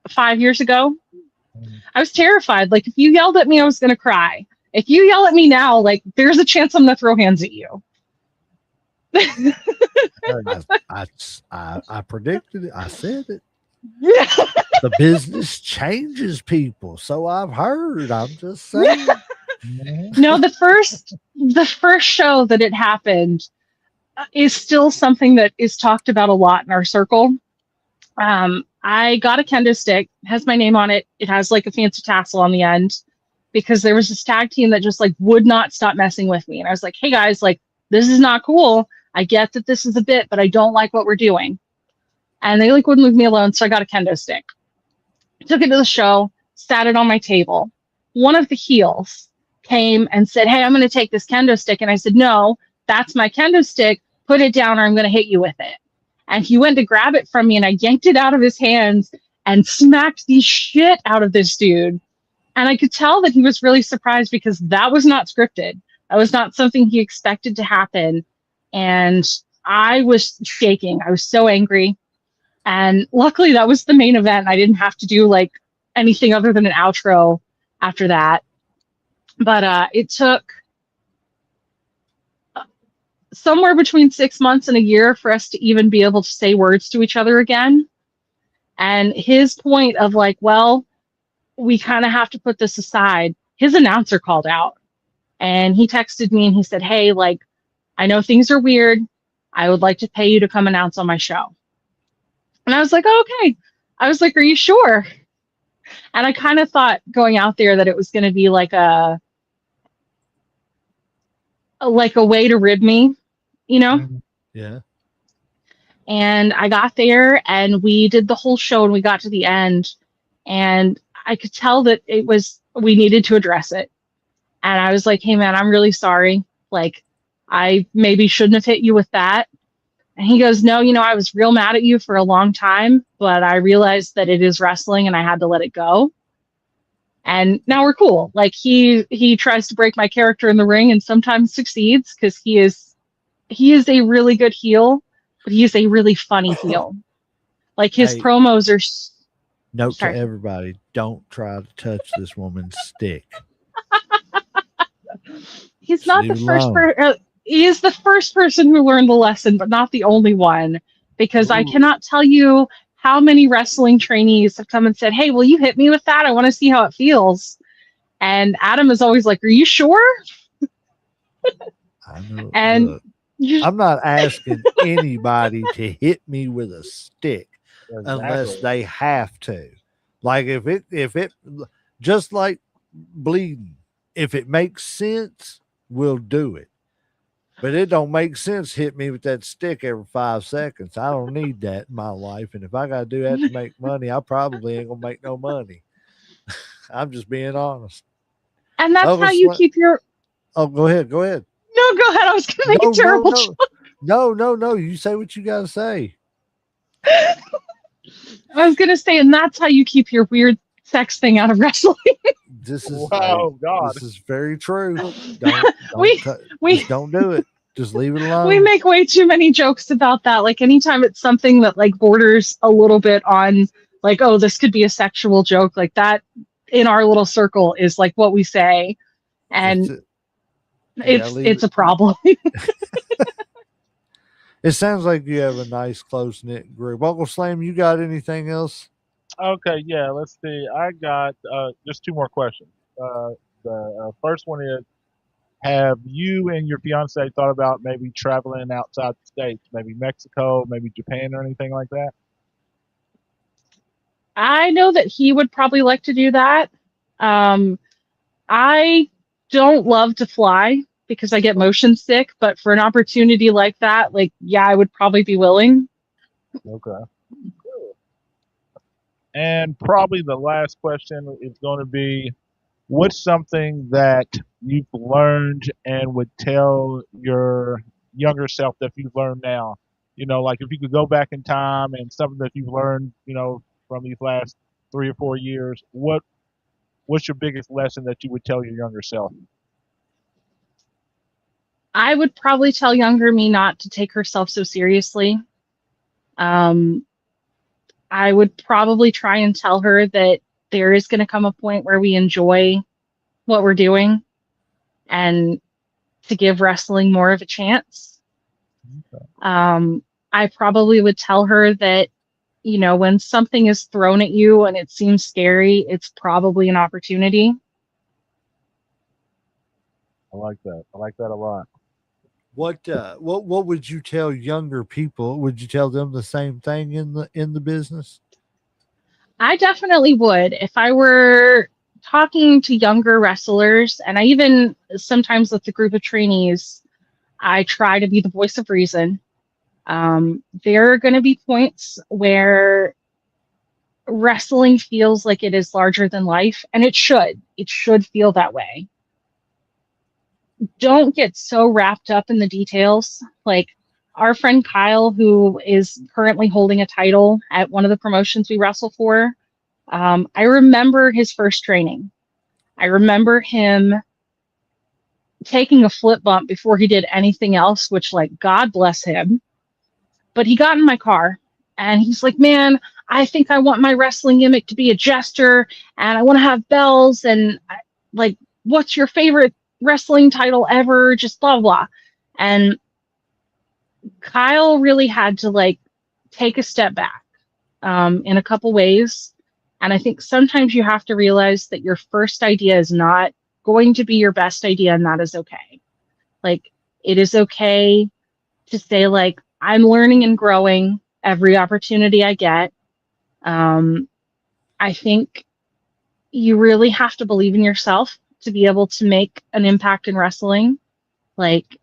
5 years ago. I was terrified. Like if you yelled at me, I was going to cry. If you yell at me now, like there's a chance I'm going to throw hands at you. I predicted it. I said it. The business changes people, so I've heard. I'm just saying. No, the first show that it happened is still something that is talked about a lot in our circle. I got a kendo stick, has my name on it. It has like a fancy tassel on the end because there was this tag team that just like would not stop messing with me. And I was like, "Hey guys, like this is not cool. I get that this is a bit, but I don't like what we're doing." And they like wouldn't leave me alone. So I got a kendo stick, took it to the show, sat it on my table. One of the heels came and said, "Hey, I'm going to take this kendo stick." And I said, "No, that's my kendo stick. Put it down or I'm going to hit you with it." And he went to grab it from me and I yanked it out of his hands and smacked the shit out of this dude. And I could tell that he was really surprised because that was not scripted. That was not something he expected to happen. And I was shaking. I was so angry. And luckily that was the main event. I didn't have to do like anything other than an outro after that. But it took somewhere between 6 months and a year for us to even be able to say words to each other again. And his point of like, well, we kind of have to put this aside. His announcer called out and he texted me and he said, "Hey, like, I know things are weird. I would like to pay you to come announce on my show." And I was like, "Oh, okay." I was like, "Are you sure?" And I kind of thought going out there that it was going to be like a way to rib me, you know? Yeah. And I got there and we did the whole show and we got to the end and I could tell that we needed to address it. And I was like, "Hey man, I'm really sorry. Like I maybe shouldn't have hit you with that." And he goes, "No, I was real mad at you for a long time, but I realized that it is wrestling and I had to let it go. And now we're cool." Like he tries to break my character in the ring and sometimes succeeds because he is a really good heel, but he is a really funny heel. Like his Hey, promos are. Note Sorry. to everybody: don't try to touch this woman's stick. He's Just not leave the it first alone. he is the first person who learned the lesson, but not the only one. Because I Ooh. cannot tell you how many wrestling trainees have come and said, "Hey, will you hit me with that? I want to see how it feels." And Adam is always like, "Are you sure?" I know. And Look, I'm not asking anybody to hit me with a stick unless Exactly. they have to. Like if it just like bleeding, if it makes sense, we'll do it. But it don't make sense. Hit me with that stick every 5 seconds. I don't need that in my life. And if I got to do that to make money, I probably ain't gonna make no money. I'm just being honest. And that's Uncle how you Slim, keep your. oh, go ahead. Go ahead. No, go ahead. I was going to make No, a terrible joke. no. You say what you got to say. I was going to say, and that's how you keep your weird sex thing out of wrestling. This is Wow, God. This is very true. Don't we just don't do it. Just leave it alone. we make way too many jokes about that. Like anytime it's something that like borders a little bit on like, oh, this could be a sexual joke, like that in our little circle is like what we say. And it's a problem. It sounds like you have a nice close knit group. Uncle Slam, you got anything else? Okay, yeah, let's see. I got just two more questions. The first one is, have you and your fiance thought about maybe traveling outside the states, maybe Mexico, maybe Japan or anything like that? I know that he would probably like to do that. Um, I don't love to fly because I get motion sick, but for an opportunity like that, like, yeah, I would probably be willing. Okay. And probably the last question is going to be, what's something that you've learned and would tell your younger self that you've learned now? You know, like if you could go back in time and something that you've learned, you know, from these last 3 or 4 years, what's your biggest lesson that you would tell your younger self? I would probably tell younger me not to take herself so seriously. Um, I would probably try and tell her that there is going to come a point where we enjoy what we're doing and to give wrestling more of a chance. I probably would tell her that, you know, when something is thrown at you and it seems scary, it's probably an opportunity. I like that. I like that a lot. What would you tell younger people? Would you tell them the same thing in the business? I definitely would. If I were talking to younger wrestlers, and I even sometimes with a group of trainees, I try to be the voice of reason. There are going to be points where wrestling feels like it is larger than life, and it should. It should feel that way. Don't get so wrapped up in the details. Like our friend Kyle, who is currently holding a title at one of the promotions we wrestle for, I remember his first training. I remember him taking a flip bump before he did anything else, which, like, God bless him. But he got in my car and he's like, man, I think I want my wrestling gimmick to be a jester and I want to have bells and like, what's your favorite wrestling title ever? Just blah, blah. And Kyle really had to like take a step back in a couple ways. And I think sometimes you have to realize that your first idea is not going to be your best idea, and that is okay. Like, it is okay to say, like, I'm learning and growing every opportunity I get. I think you really have to believe in yourself to be able to make an impact in wrestling. Like,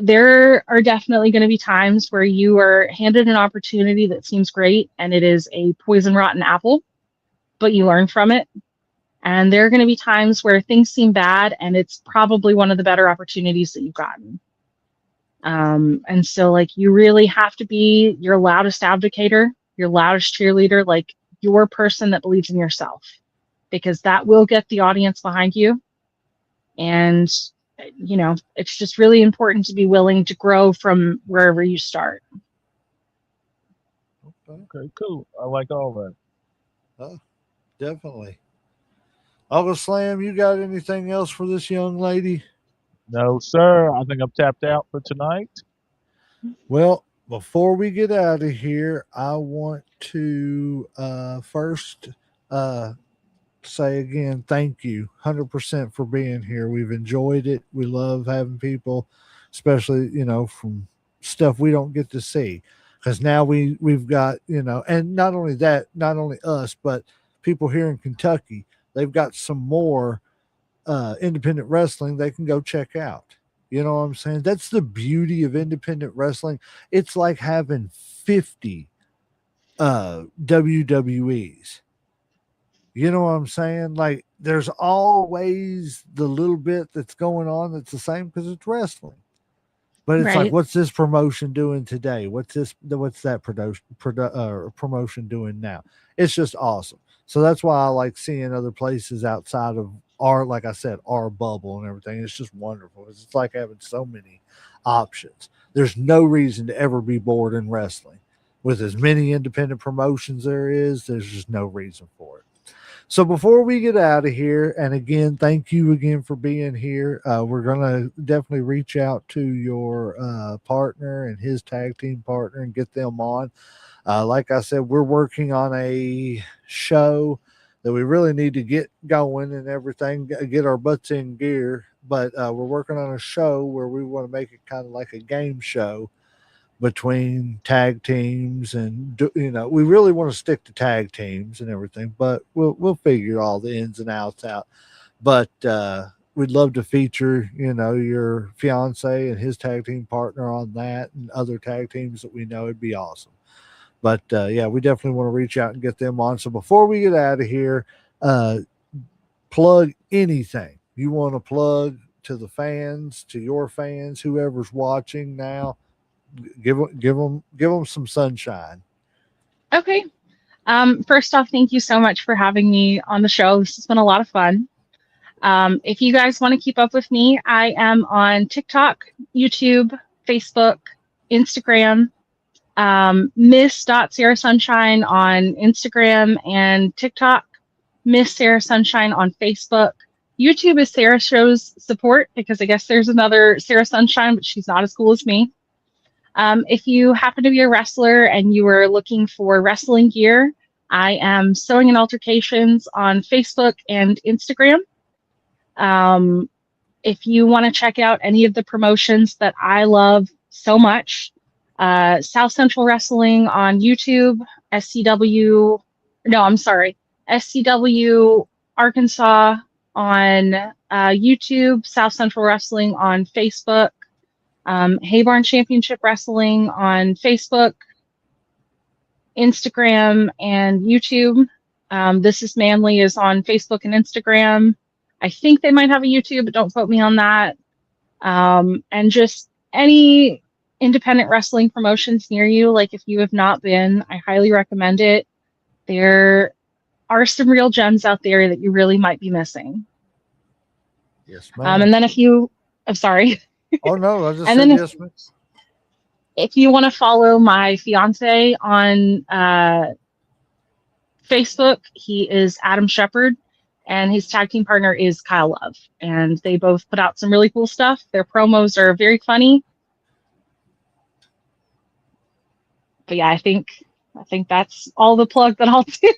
there are definitely going to be times where you are handed an opportunity that seems great and it is a poison rotten apple, but you learn from it. And there are going to be times where things seem bad and it's probably one of the better opportunities that you've gotten. And so, like, you really have to be your loudest advocator, your loudest cheerleader, like your person that believes in yourself, because that will get the audience behind you. And, you know, it's just really important to be willing to grow from wherever you start. Okay, cool. I like all that. Oh, definitely. Uncle Slam, you got anything else for this young lady? No, sir. I think I'm tapped out for tonight. Well, before we get out of here, I want to first say again, thank you 100% for being here. We've enjoyed it. We love having people, especially, you know, from stuff we don't get to see. Because now we've got, you know, and not only that, not only us, but people here in Kentucky, they've got some more independent wrestling they can go check out. You know what I'm saying? That's the beauty of independent wrestling. It's like having 50 WWEs. You know what I'm saying? Like there's always the little bit that's going on that's the same because it's wrestling. But it's like, Right. what's this promotion doing today? What's that promotion doing now? It's just awesome. So that's why I like seeing other places outside of our, like I said, our bubble and everything. It's just wonderful. It's like having so many options. There's no reason to ever be bored in wrestling. With as many independent promotions there is, there's just no reason for it. So before we get out of here, and again, thank you again for being here. We're gonna definitely reach out to your partner and his tag team partner and get them on. Like I said, we're working on a show that we really need to get going and everything, get our butts in gear. But we're working on a show where we want to make it kind of like a game show between tag teams, and we really want to stick to tag teams and everything, but we'll figure all the ins and outs out. But we'd love to feature your fiance and his tag team partner on that, and other tag teams that we know. It'd be awesome. But yeah, we definitely want to reach out and get them on. So before we get out of here, plug anything you want to plug to the fans, to your fans, whoever's watching now. Give them some sunshine. Okay. First off, thank you so much for having me on the show. This has been a lot of fun. If you guys want to keep up with me, I am on TikTok, YouTube, Facebook, Instagram, Miss Sarah Sunshine on Instagram and TikTok, Miss Sarah Sunshine on Facebook. YouTube is Sarah Shows Support, because I guess there's another Sarah Sunshine, but she's not as cool as me. If you happen to be a wrestler and you are looking for wrestling gear, I am Sewing and Altercations on Facebook and Instagram. If you want to check out any of the promotions that I love so much, South Central Wrestling on YouTube, SCW Arkansas on YouTube, South Central Wrestling on Facebook, Haybarn Championship Wrestling on Facebook, Instagram, and YouTube. This is Manly is on Facebook and Instagram. I think they might have a YouTube, but don't quote me on that. And just any independent wrestling promotions near you, like if you have not been, I highly recommend it. There are some real gems out there that you really might be missing. Yes, ma'am. And then I'm sorry. Oh no, I just and said then yes, ma'am. If you want to follow my fiance on Facebook, he is Adam Shepard, and his tag team partner is Kyle Love. And they both put out some really cool stuff. Their promos are very funny. But yeah, I think that's all the plug that I'll do.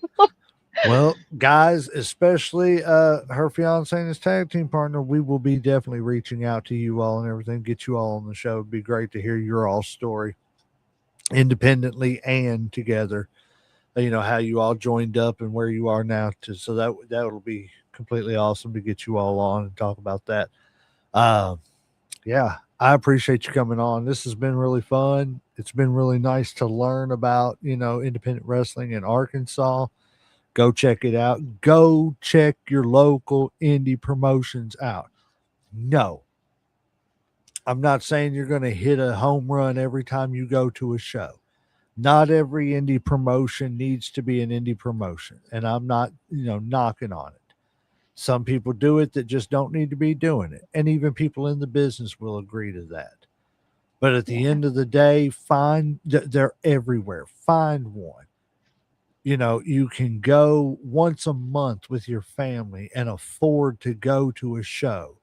Well, guys, especially her fiance and his tag team partner, we will be definitely reaching out to you all and everything, get you all on the show. It'd be great to hear your all story independently and together. How you all joined up and where you are now. So that will be completely awesome to get you all on and talk about that. Yeah, I appreciate you coming on. This has been really fun. It's been really nice to learn about, independent wrestling in Arkansas. Go check it out. Go check your local indie promotions out. No, I'm not saying you're going to hit a home run every time you go to a show. Not every indie promotion needs to be an indie promotion, and I'm not, knocking on it. Some people do it that just don't need to be doing it, and even people in the business will agree to that. But at the end of the day, they're everywhere. Find one. You can go once a month with your family and afford to go to a show,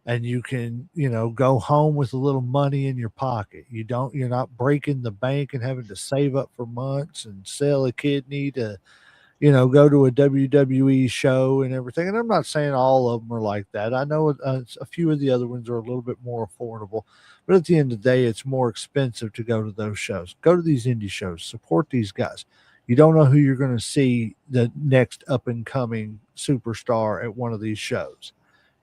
and you can, go home with a little money in your pocket. You're not breaking the bank and having to save up for months and sell a kidney to, go to a WWE show and everything. And I'm not saying all of them are like that. I know a few of the other ones are a little bit more affordable, but at the end of the day, it's more expensive to go to those shows. Go to these indie shows, support these guys. You don't know who you're going to see the next up and coming superstar at one of these shows.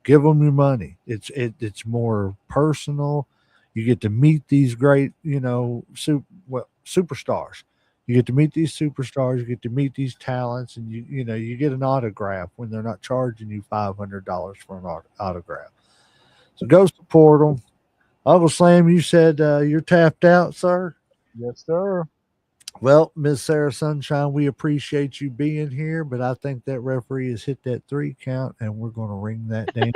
Give them your money. It's more personal. You get to meet these great, superstars. You get to meet these superstars. You get to meet these talents, and you get an autograph when they're not charging you $500 for an autograph. So go support them. Uncle Slam, you said you're tapped out, sir. Yes, sir. Well, Miss Sarah Sunshine, we appreciate you being here, but I think that referee has hit that 3 count, and we're going to ring that damn